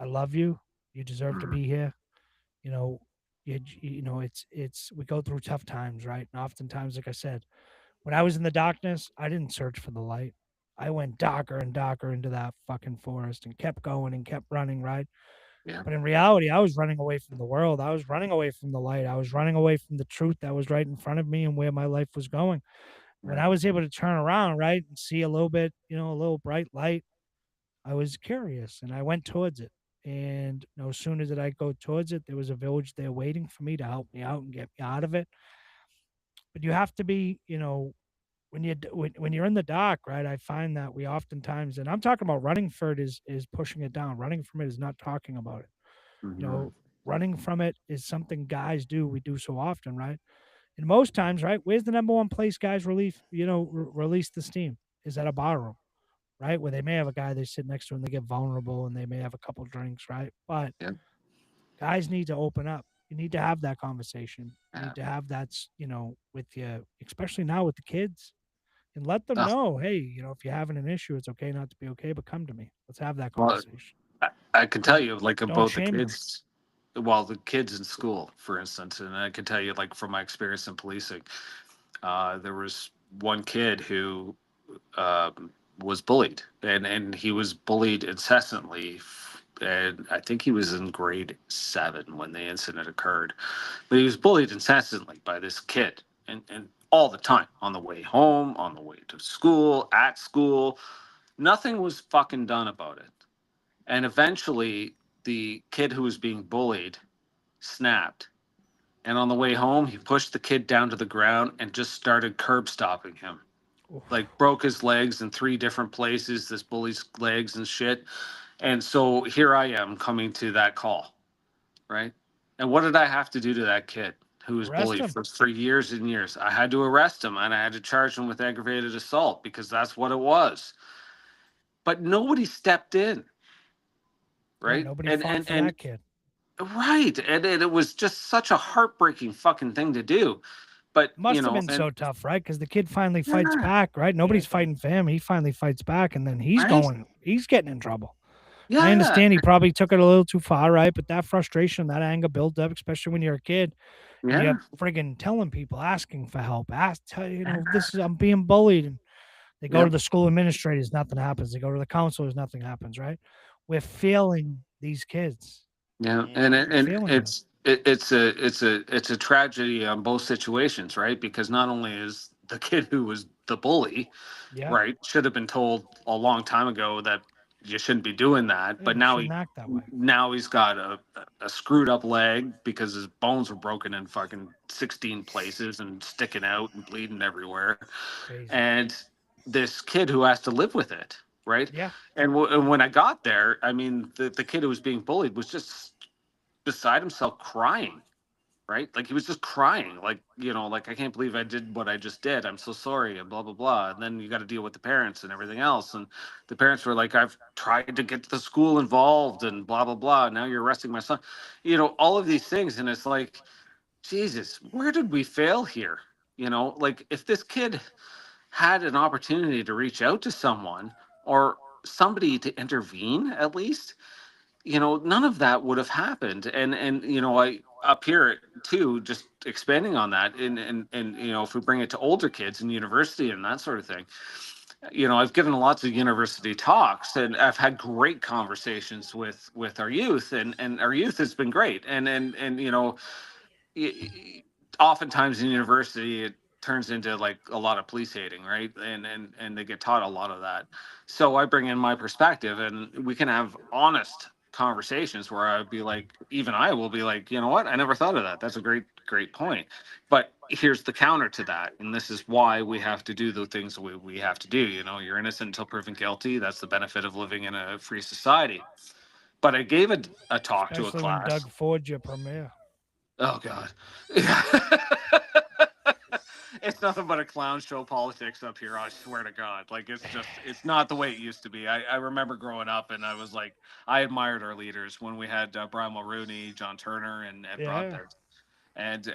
I love you. You deserve to be here. It's we go through tough times, right? And oftentimes, like I said, when I was in the darkness, I didn't search for the light. I went darker and darker into that fucking forest and kept going and kept running, right? Yeah. But in reality, I was running away from the world. I was running away from the light. I was running away from the truth that was right in front of me and where my life was going. When I was able to turn around, right, and see a little bit, a little bright light, I was curious and I went towards it. And no sooner did I go towards it, there was a village there waiting for me to help me out and get me out of it. But you have to be, when you're in the dark, right? I find that we oftentimes, and I'm talking about running for it is pushing it down. Running from it is not talking about it. You know, running from it is something guys do. We do so often, right? And most times, right? Where's the number one place guys release the steam? Is at a bar room, right? Where they may have a guy they sit next to and they get vulnerable and they may have a couple drinks, right? But Yeah. guys need to open up. You need to have that conversation. You Yeah. need to have that, with you, especially now with the kids, and let them Ah. know, hey, if you're having an issue, it's okay not to be okay, but come to me. Let's have that Well, conversation. I can tell you, like, Don't about the shame them. kids. Well, the kids in school, for instance, and I can tell you, like, from my experience in policing, there was one kid who was bullied, and he was bullied incessantly. And I think he was in grade 7 when the incident occurred, but he was bullied incessantly by this kid, and all the time, on the way home, on the way to school, at school. Nothing was fucking done about it. And eventually, the kid who was being bullied snapped. And on the way home, he pushed the kid down to the ground and just started curb stopping him. Oof. Like, broke his legs in 3 different places, this bully's legs and shit. And so here I am coming to that call, right? And what did I have to do to that kid who was Arrest bullied him. for years and years? I had to arrest him, and I had to charge him with aggravated assault because that's what it was. But nobody stepped in. Yeah, Right. nobody fought for that kid. Right. And it was just such a heartbreaking fucking thing to do. But Must you have know, been and so tough, right? Because the kid finally fights Yeah. back, right? Nobody's fighting for him. He finally fights back, and then he's Right. getting in trouble. yeah, I understand he probably took it a little too far, right? But that frustration, that anger builds up, especially when you're a kid. And yeah, you're friggin' telling people, asking for help, I'm being bullied. And they go to Yep. the school administrators, nothing happens. They go to the counselors, nothing happens, right? We're failing these kids. yeah. Yeah. And Feeling them. it's a tragedy on both situations, right? Because not only is the kid who was the bully, Yeah. right, should have been told a long time ago that you shouldn't be doing that, Yeah, but you now shouldn't act that way. now he's got a screwed up leg because his bones were broken in fucking 16 places and sticking out and bleeding everywhere. Crazy. And this kid who has to live with it, right? Yeah. And when I got there, I mean, the kid who was being bullied was just beside himself crying, right? Like, he was just crying, like, like, I can't believe I did what I just did. I'm so sorry, and blah, blah, blah. And then you got to deal with the parents and everything else. And the parents were like, I've tried to get the school involved and blah, blah, blah. Now you're arresting my son. All of these things. And it's like, Jesus, where did we fail here? Like, if this kid had an opportunity to reach out to someone or somebody to intervene at least, none of that would have happened. And I up here too, just expanding on that, and if we bring it to older kids in university and that sort of thing, I've given lots of university talks and I've had great conversations with our youth, and our youth has been great. And oftentimes in university it turns into like a lot of police hating, right? And they get taught a lot of that. So I bring in my perspective, and we can have honest conversations where I'd be like, even I will be like, you know what? I never thought of that. That's a great point. But here's the counter to that. And this is why we have to do the things we have to do. You're innocent until proven guilty. That's the benefit of living in a free society. But I gave a talk to a Especially when class. Doug Ford's your premier. Oh God. It's nothing but a clown show politics up here. I swear to God. Like, it's not the way it used to be. I remember growing up and I was like, I admired our leaders when we had Brian Mulrooney, John Turner, and Ed Broadbent. And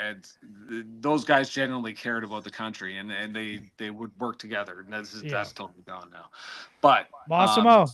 those guys genuinely cared about the country, and they would work together. And that's totally gone now. But Massimo.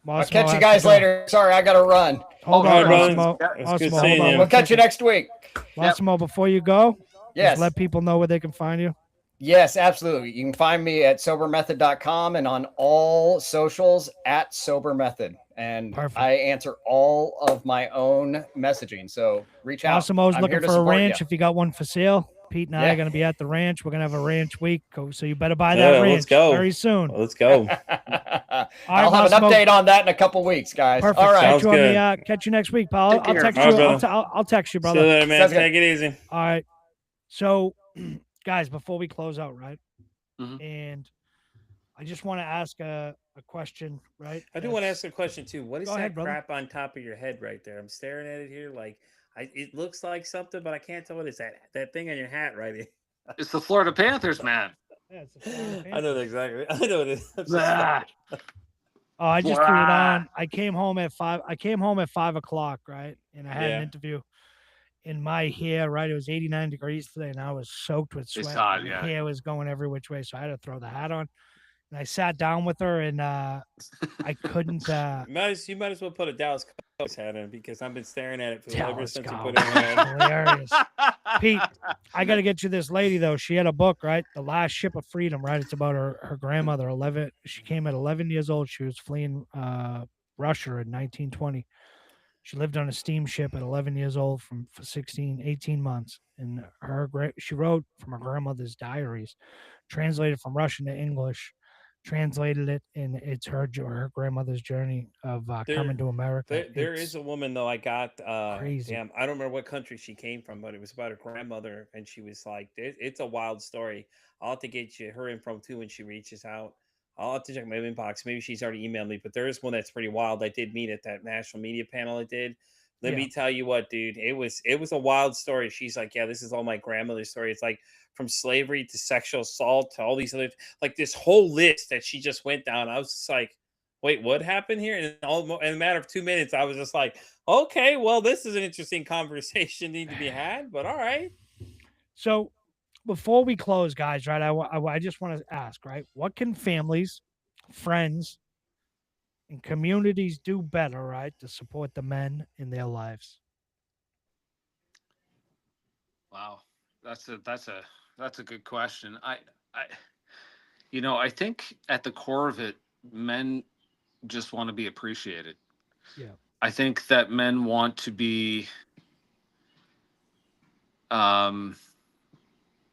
I'll catch you guys later. Sorry, I got to run. Hold on, Massimo. Massimo, hold on. We'll catch you next week. Massimo, before you go, yes, just let people know where they can find you. Yes, absolutely. You can find me at sobermethod.com and on all socials at sobermethod. And Perfect. I answer all of my own messaging. So reach out. Massimo's I'm looking here to for a support ranch. you. If you got one for sale, Pete and I are Yeah. going to be at the ranch. We're going to have a ranch week. So you better buy that Yeah, ranch let's go. very soon. Let's go. I'll have an Massimo. update on that in a couple weeks, guys. Perfect. All right. Catch Sounds you on good. the catch you next week, pal. Take I'll care. text All right, you. brother. I'll text you, See you brother. later, man. Sounds good. Take it easy. All right. So, guys, before we close out, right? Mhm. And I just want to ask a question, right? I do want to ask a question too. What is Go that ahead, brother. crap on top of your head right there? I'm staring at it here. Like, it looks like something, but I can't tell what it's that thing on your hat right here. It's the Florida Panthers, man. Yeah, it's a Florida I know Panthers. exactly. I know what it is. I'm just- Ah, Oh, I just threw it Blah. on. I came home at 5 o'clock, right? And I had Yeah. an interview. In my hair, right? It was 89 degrees today, and I was soaked with It's sweat. hot, My yeah. hair was going every which way, so I had to throw the hat on. And I sat down with her, and I couldn't. you might as well put a Dallas Cowboys hat on because I've been staring at it for ever Dallas since you Cowboys. put it on. Hilarious. Pete, I got to get you this lady though. She had a book, right? The Last Ship of Freedom, right? It's about her grandmother. 11. She came at 11 years old. She was fleeing Russia in 1920. She lived on a steamship at 11 years old for 18 months. And she wrote from her grandmother's diaries, translated from Russian to English, translated it, and it's her grandmother's journey of coming to America. There is a woman though I got crazy. damn, I don't remember what country she came from, but it was about her grandmother, and she was like, it's a wild story. I'll have to get you her info too when she reaches out. I'll have to check my inbox. Maybe she's already emailed me, but there is one that's pretty wild. I did meet at that national media panel I did. Let Yeah. me tell you what, dude, it was a wild story. She's like, yeah, this is all my grandmother's story. It's like from slavery to sexual assault to all these other, like this whole list that she just went down. I was just like, wait, what happened here? And in a matter of 2 minutes, I was just like, okay, well, this is an interesting conversation need to be had, but all right. So before we close, guys, right? I just want to ask, right? What can families, friends, and communities do better, right, to support the men in their lives? Wow, that's a good question. I think at the core of it, men just want to be appreciated. Yeah. I think that men want to be.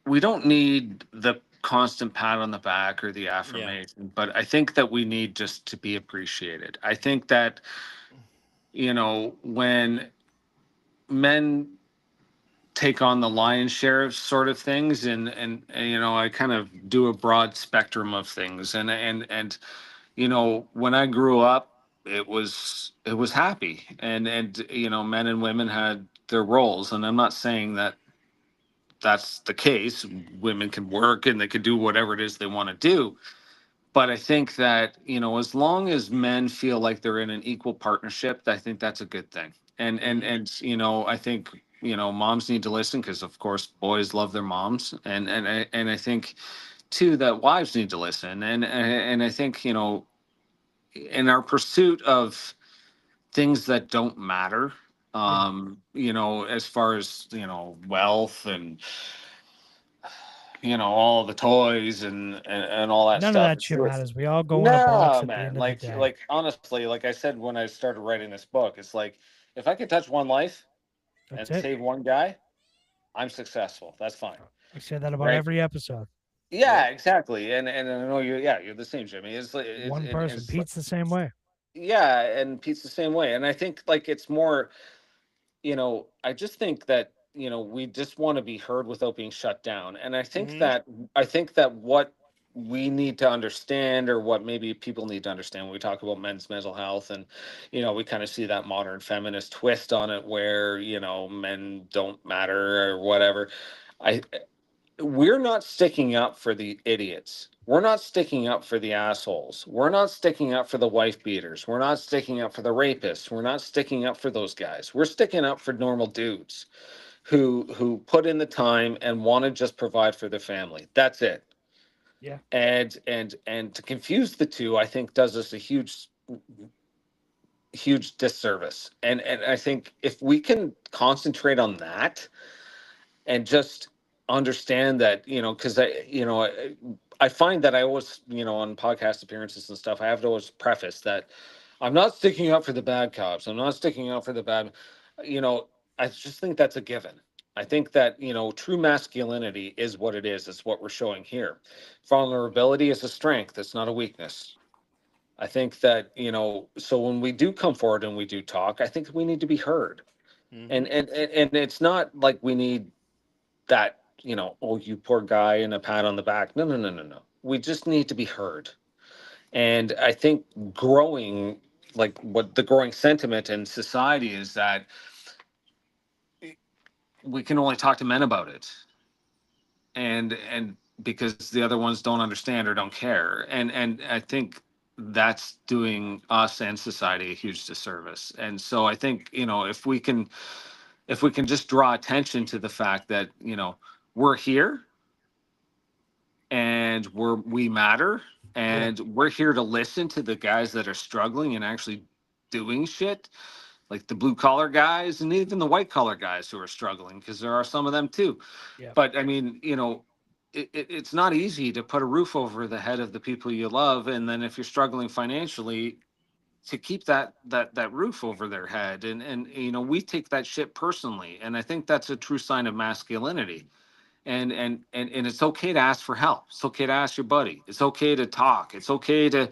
We don't need the constant pat on the back or the affirmation, but I think that we need just to be appreciated. I think that, when men take on the lion's share of sort of things, and I kind of do a broad spectrum of things, and when I grew up, it was happy, and men and women had their roles, and I'm not saying that that's the case. Women can work and they can do whatever it is they want to do. But I think that, as long as men feel like they're in an equal partnership, I think that's a good thing. And I think, moms need to listen because, of course, boys love their moms. And I think, too, that wives need to listen. And I think, in our pursuit of things that don't matter, as far as, wealth and, all the toys and all that None stuff. of that shit matters. We all go in a box No, at the man. end Like, of the day. like honestly, like I said when I started writing this book, it's like if I could touch one life That's and it. save one guy, I'm successful. That's fine. I say that about Right. every episode. Yeah, exactly. And I know you're the same, Jimmy. It's like One person. Pete's the same way. yeah, and Pete's the same way. And I think like it's more, I just think that we just want to be heard without being shut down. And I think that what we need to understand, or what maybe people need to understand when we talk about men's mental health, and we kind of see that modern feminist twist on it where men don't matter or whatever. We're not sticking up for the idiots. We're not sticking up for the assholes. We're not sticking up for the wife beaters. We're not sticking up for the rapists. We're not sticking up for those guys. We're sticking up for normal dudes who put in the time and want to just provide for their family. That's it. Yeah. And to confuse the two, I think does us a huge disservice. And I think if we can concentrate on that and just understand that, because I find that I always, on podcast appearances and stuff, I have to always preface that I'm not sticking up for the bad cops. I'm not sticking up for the bad, I just think that's a given. I think that, true masculinity is what it is. It's what we're showing here. Vulnerability is a strength. It's not a weakness. I think that, so when we do come forward and we do talk, I think we need to be heard. And it's not like we need that, oh, you poor guy, and a pat on the back. No, no, no, no, no. We just need to be heard. And I think what the growing sentiment in society is that we can only talk to men about it. And because the other ones don't understand or don't care. And I think that's doing us and society a huge disservice. And so I think, if we can just draw attention to the fact that, we're here and we matter, and we're here to listen to the guys that are struggling and actually doing shit, like the blue collar guys and even the white collar guys who are struggling, because there are some of them too. Yeah. But I mean, it's not easy to put a roof over the head of the people you love, and then if you're struggling financially, to keep that roof over their head. And we take that shit personally, and I think that's a true sign of masculinity. And it's okay to ask for help. It's okay to ask your buddy. It's okay to talk. It's okay to,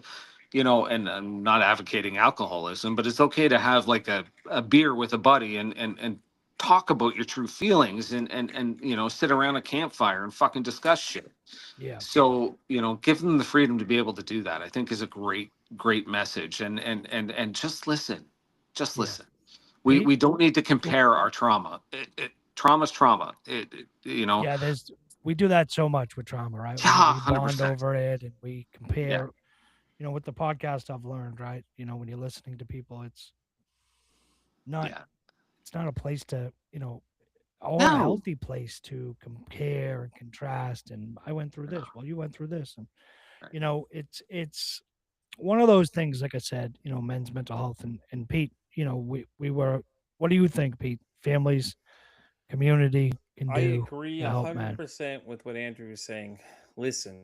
and I'm not advocating alcoholism, but it's okay to have like a beer with a buddy and talk about your true feelings, and sit around a campfire and fucking discuss shit. Yeah. So, give them the freedom to be able to do that, I think, is a great message. And just listen. Just listen. We don't need to compare our trauma. Trauma's trauma. Yeah, we do that so much with trauma, right? Yeah, We bond 100%. over it and we compare. Yeah. With the podcast I've learned, right? When you're listening to people, it's not a place to, a healthy place to compare and contrast. And I went through this. Well, you went through this. And, it's one of those things, like I said, men's mental health and Pete, we were, what do you think, Pete? Families, community can do. I agree 100% with what Andrew was saying. Listen,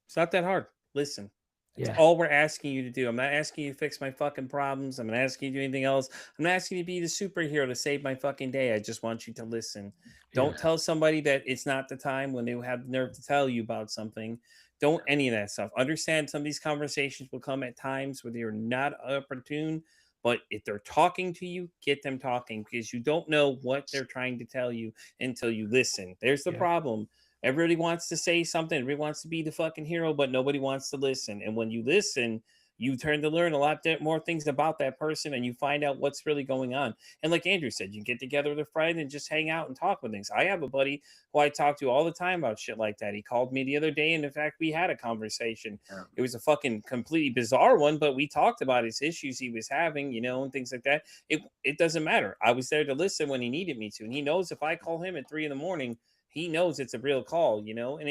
it's not that hard. Listen. That's all we're asking you to do. I'm not asking you to fix my fucking problems. I'm not asking you to do anything else. I'm not asking you to be the superhero to save my fucking day. I just want you to listen. Don't tell somebody that it's not the time when they have the nerve to tell you about something. Don't any of that stuff. Understand some of these conversations will come at times where they're not opportune, but if they're talking to you, get them talking, because you don't know what they're trying to tell you until you listen. There's the problem. Everybody wants to say something. Everybody wants to be the fucking hero, but nobody wants to listen. And when you listen, you turn to learn a lot more things about that person, and you find out what's really going on. And like Andrew said, you can get together with a friend and just hang out and talk with things. I have a buddy who I talk to all the time about shit like that. He called me the other day, and in fact, we had a conversation. Yeah. It was a fucking completely bizarre one, but we talked about his issues he was having, and things like that. It doesn't matter. I was there to listen when he needed me to. And he knows if I call him at 3 a.m, he knows it's a real call, and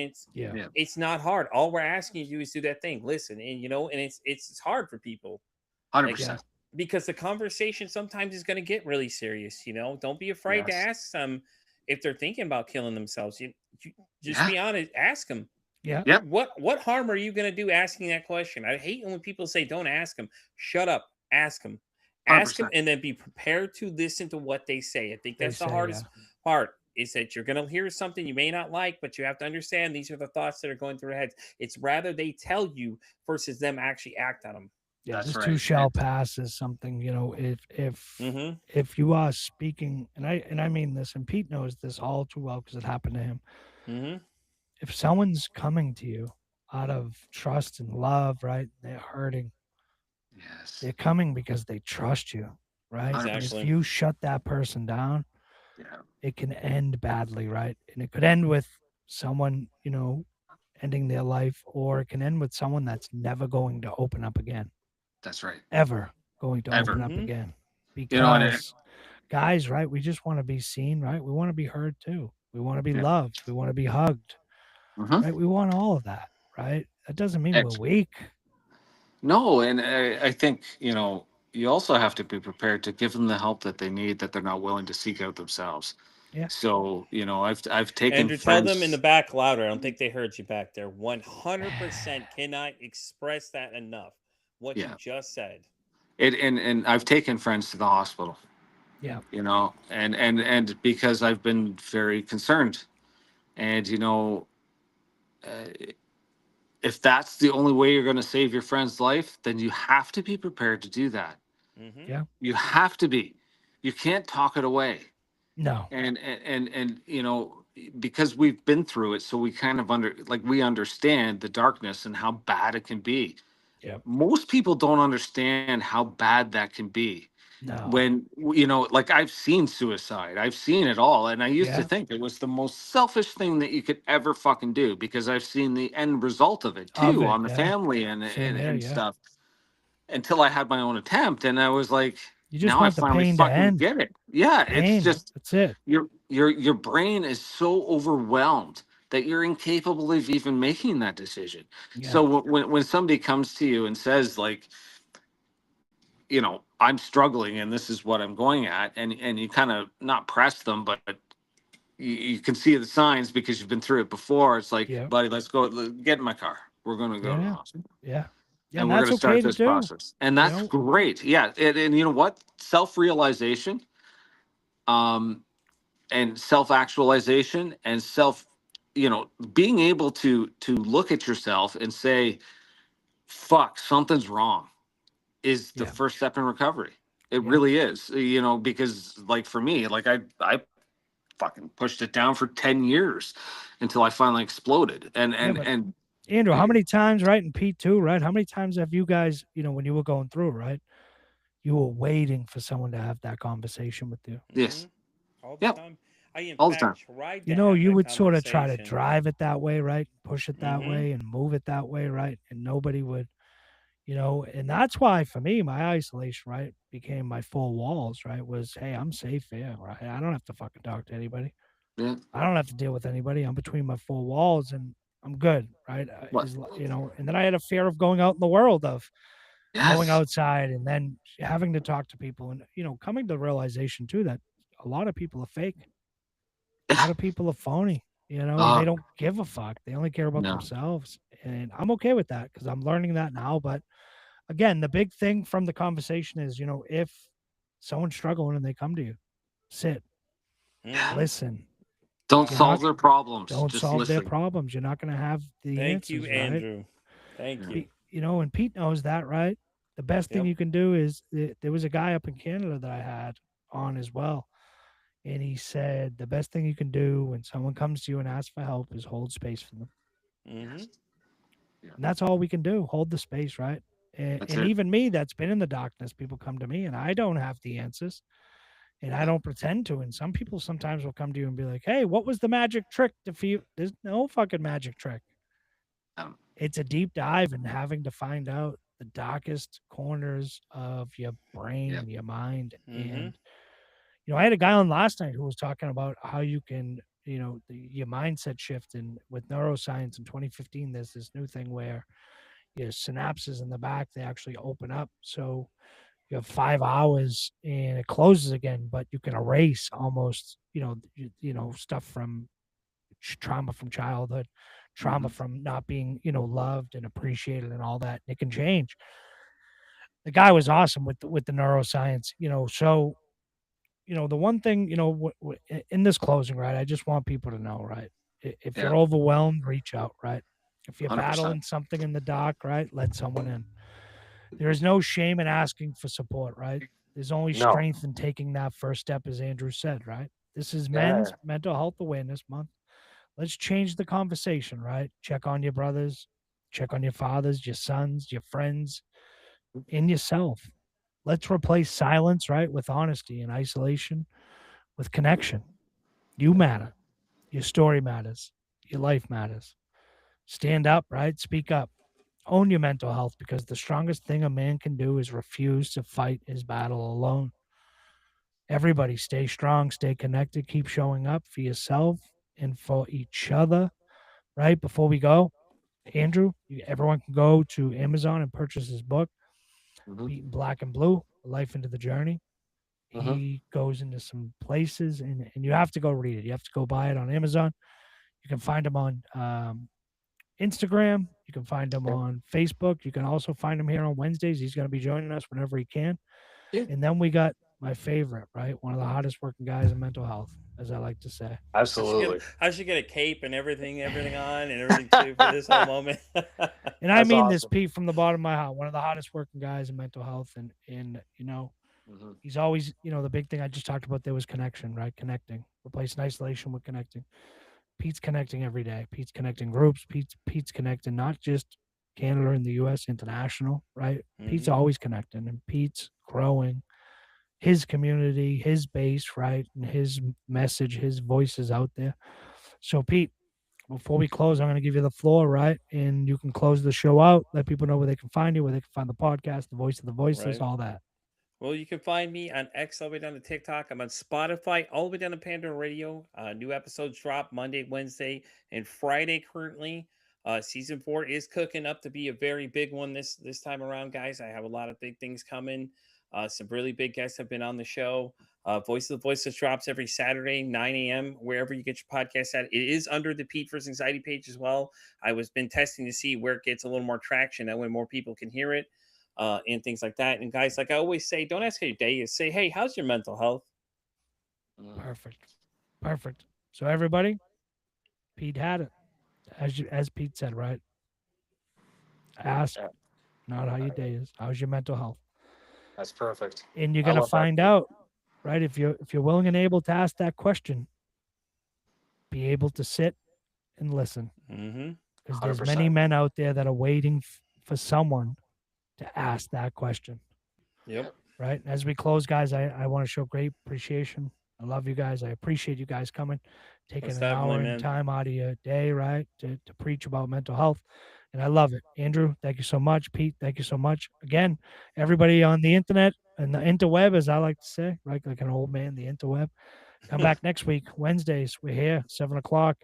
it's not hard. All we're asking you to do is do that thing. Listen, and and it's hard for people. 100%. Because the conversation sometimes is going to get really serious, Don't be afraid to ask them if they're thinking about killing themselves. You just be honest, ask them. Yeah. Yep. What harm are you going to do asking that question? I hate when people say don't ask them. Shut up. Ask them. Ask 100%. Them, and then be prepared to listen to what they say. I think that's the hardest part. Is that you're going to hear something you may not like, but you have to understand these are the thoughts that are going through their heads. It's rather they tell you versus them actually act on them. Yeah, that's this right. Too shall pass is something, if you are speaking, and I mean this, and Pete knows this all too well because it happened to him. Mm-hmm. If someone's coming to you out of trust and love, right, they're hurting. Yes, they're coming because they trust you, right? Exactly. If you shut that person down, it can end badly, right? And it could end with someone, ending their life, or it can end with someone that's never going to open up again. That's right. Ever going to open up again. Because guys, right, we just want to be seen, right? We want to be heard too. We want to be loved. We want to be hugged. Right? We want all of that, right? That doesn't mean we're weak. No, and I think, you also have to be prepared to give them the help that they need that they're not willing to seek out themselves. Yeah. So, I've taken Andrew, tell them in the back louder. I don't think they heard you back there. 100% cannot express that enough. What you just said. And I've taken friends to the hospital. Yeah. You know, and because I've been very concerned, and uh, if that's the only way you're going to save your friend's life, then you have to be prepared to do that. Mm-hmm. Yeah. You have to be. You can't talk it away. No. And because we've been through it, so we kind of we understand the darkness and how bad it can be. Yeah. Most people don't understand how bad that can be. No. When like I've seen suicide, I've seen it all, and I used to Yeah. think it was the most selfish thing that you could ever fucking do, because I've seen the end result of it Of too, it, on the yeah. family and Same here, yeah. stuff, until I had my own attempt, and I was like, You just now I want the finally pain to fucking end. get it. Yeah, Pain. it's just That's it. your brain is so overwhelmed that you're incapable of even making that decision. Yeah. So when somebody comes to you and says, like, I'm struggling and this is what I'm going at, and you kind of not press them, but you can see the signs because you've been through it before. It's like, Yeah. buddy, let's go, get in my car. We're going to go to the Yeah. hospital. Yeah. Yeah. And we're going that's to start okay to this do. process. And that's great. Yeah. And you know what? Self-realization, and self-actualization, and being able to look at yourself and say, fuck, something's wrong, is the Yeah. first step in recovery. It Yeah. really is, because, like, for me, like, I fucking pushed it down for 10 years until I finally exploded. And but and Andrew, how many times, right? And Pete too, right? How many times have you guys, when you were going through, right? You were waiting for someone to have that conversation with you. yes, All the yep, time. I in all the fact time. tried to You know, have you that would sort of try to conversation. drive it that way, right? Push it that Mhm. way and move it that way, right? And nobody would, and that's why for me, my isolation, right, became my four walls, right? Was, hey, I'm safe here, right? I don't have to fucking talk to anybody. Yeah. I don't have to deal with anybody. I'm between my four walls and I'm good, right? What? And then I had a fear of going out in the world, of going Yes. outside and then having to talk to people, and coming to the realization too that a lot of people are fake. A lot of people are phony, and they don't give a fuck. They only care about No. themselves. And I'm okay with that because I'm learning that now. But again, the big thing from the conversation is, if someone's struggling and they come to you, sit, Mhm. listen. Don't You're solve not- their problems. Don't Just solve their listen. problems. You're not going to have the Thank answers, you, right? Andrew. Thank you. And Pete knows that, right? The best thing Yep. you can do is, there was a guy up in Canada that I had on as well. And he said, the best thing you can do when someone comes to you and asks for help is hold space for them. Mhm. And that's all we can do. Hold the space, right? And That's it. even me, that's been in the darkness, people come to me and I don't have the answers. And I don't pretend to. And some people sometimes will come to you and be like, hey, what was the magic trick to feel? There's no fucking magic trick. It's a deep dive and having to find out the darkest corners of your brain and your mind. And, I had a guy on last night who was talking about how you can, your mindset shift. And with neuroscience in 2015, there's this new thing where your synapses in the back, they actually open up. So you have 5 hours and it closes again, but you can erase almost, stuff from trauma from childhood, trauma from not being, loved and appreciated and all that. It can change. The guy was awesome with the neuroscience, so, the one thing, in this closing, right, I just want people to know, right, if you're overwhelmed, reach out, right? If you're 100%. battling something in the dark, right, let someone in. There is no shame in asking for support, right? There's only No. strength in taking that first step, as Andrew said, right? This is Men's Mental Health Awareness Month. Let's change the conversation, right? Check on your brothers, check on your fathers, your sons, your friends, and yourself. Let's replace silence, right, with honesty, and isolation with connection. You matter. Your story matters. Your life matters. Stand up, right? Speak up. Own your mental health, because the strongest thing a man can do is refuse to fight his battle alone. Everybody stay strong, stay connected, keep showing up for yourself and for each other. Right? Before we go, Andrew, everyone can go to Amazon and purchase his book, Beaten Black and Blue, Life into the Journey. He goes into some places and you have to go read it. You have to go buy it on Amazon. You can find him on Instagram. You can find him on Facebook. You can also find him here on Wednesdays. He's going to be joining us whenever he can. Yeah. And then we got my favorite, right? One of the hardest working guys in mental health, as I like to say. Absolutely. I should get a cape and everything on and everything too for this whole moment. And I That's mean this, awesome. Pete, from the bottom of my heart. One of the hardest working guys in mental health, and you know, Mhm. he's always, you know, the big thing I just talked about there was connection, right? Connecting, replacing isolation with connecting. Pete's connecting every day. Pete's connecting groups. Pete's connecting not just Canada and the U.S., international, right? Pete's Mhm. always connecting, and Pete's growing his community, his base, right, and his message, his voice is out there. So, Pete, before we close, I'm going to give you the floor, right, and you can close the show out. Let people know where they can find you, where they can find the podcast, the voice of the voiceless, Right. all that. Well, you can find me on X all the way down to TikTok. I'm on Spotify all the way down to Pandora Radio. New episodes drop Monday, Wednesday, and Friday currently. Season 4 is cooking up to be a very big one this time around, guys. I have a lot of big things coming. Some really big guests have been on the show. Voice of the Voiceless drops every Saturday, 9 a.m., wherever you get your podcast at. It is under the Pete vs. Anxiety page as well. I was been testing to see where it gets a little more traction, that way more people can hear it. And things like that. And guys, like I always say, don't ask how your day is. Say, hey, how's your mental health? Perfect. So everybody, Pete had it, as Pete said, right? Ask Yeah. not how your day is. How's your mental health? That's perfect. And you're I gonna love that, find Pete. out, right? If you're willing and able to ask that question, be able to sit and listen, Mm-hmm. because there's many 100%. men out there that are waiting for someone to ask that question. Yep. Right. As we close, guys, I want to show great appreciation. I love you guys. I appreciate you guys coming, taking Most an definitely, hour man. and time out of your day, right, to preach about mental health. And I love it. Andrew, thank you so much. Pete, thank you so much. Again, everybody on the internet and the interweb, as I like to say, right, like an old man, the interweb. Come back next week, Wednesdays. We're here, 7:00.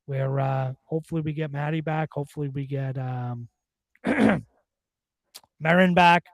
Where hopefully we get Maddie back. Hopefully we get Marin back.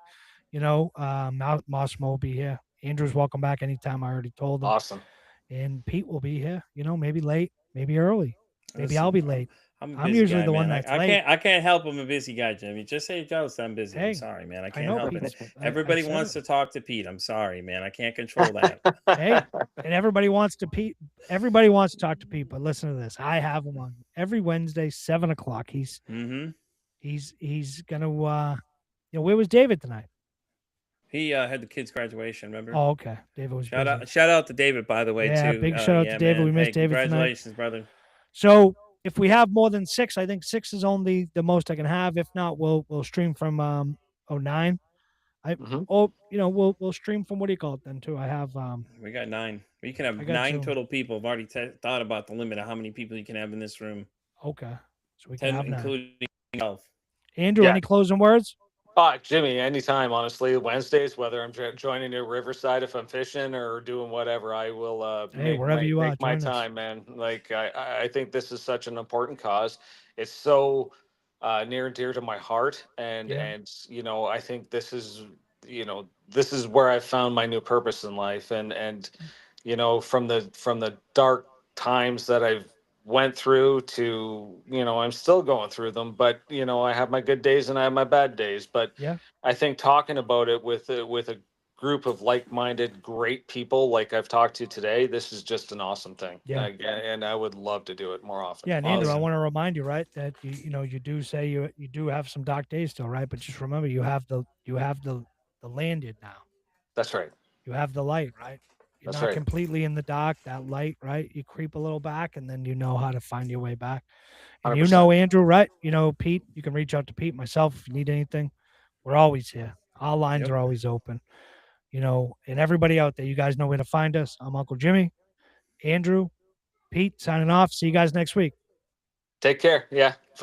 You know, Mossimo will be here. Andrew's welcome back anytime. I already told him. Awesome. And Pete will be here. You know, maybe late, maybe early. Maybe Listen, I'll be late. I'm a I'm busy usually guy, the one man. that's late. I can't help I'm a busy guy, Jimmy. Just say jealous I'm busy. Hey, I'm sorry, man. I I can't know help Pete's. it. I Everybody said wants it. to talk to Pete. I'm sorry, man. I can't control that. Hey, and everybody wants to Pete. Everybody wants to talk to Pete, but listen to this. I have him on every Wednesday, 7:00. Mm-hmm. He's gonna. You know, where was David tonight? He had the kids' graduation, remember? Oh, okay. David was busy. Shout out to David, by the way, Yeah, too. big shout out to David. Man. We missed Hey, David tonight. congratulations, brother. So if we have more than 6, I think 6 is only the most I can have. If not, we'll stream from 09. Mhm. You know, we'll stream from, what do you call it then too? I have We got 9. We can have I got 9 2. total people. I've already thought about the limit of how many people you can have in this room. Okay. So we can 10, have 9. including yourself. Andrew, Yeah. any closing words? Jimmy, anytime, honestly. Wednesdays, whether I'm joining you Riverside if I'm fishing or doing whatever, I will Hey, wherever you are, make my join us. time, man. Like I think this is such an important cause. It's so near and dear to my heart, and Yeah. you know, I think this is, you know, this is where I found my new purpose in life, and you know, from the dark times that I've went through to, you know, I'm still going through them, but you know, I have my good days and I have my bad days, but Yeah. I think talking about it with a group of like-minded great people like I've talked to today, this is just an awesome thing. Yeah. And I would love to do it more often. Yeah, and Andrew, I Awesome. want to remind you, right, that you know, you do say you do have some dark days still, right? But just remember, you have the landed now. That's right. You have the light, right? You're That's not right. completely in the dark. That light, right? You creep a little back, and then you know how to find your way back. And you 100%. know, Andrew, right? You know, Pete. You can reach out to Pete, myself, if you need anything. We're always here. Our lines Yep. are always open. You know, and everybody out there, you guys know where to find us. I'm Uncle Jimmy, Andrew, Pete, signing off. See you guys next week. Take care. Yeah.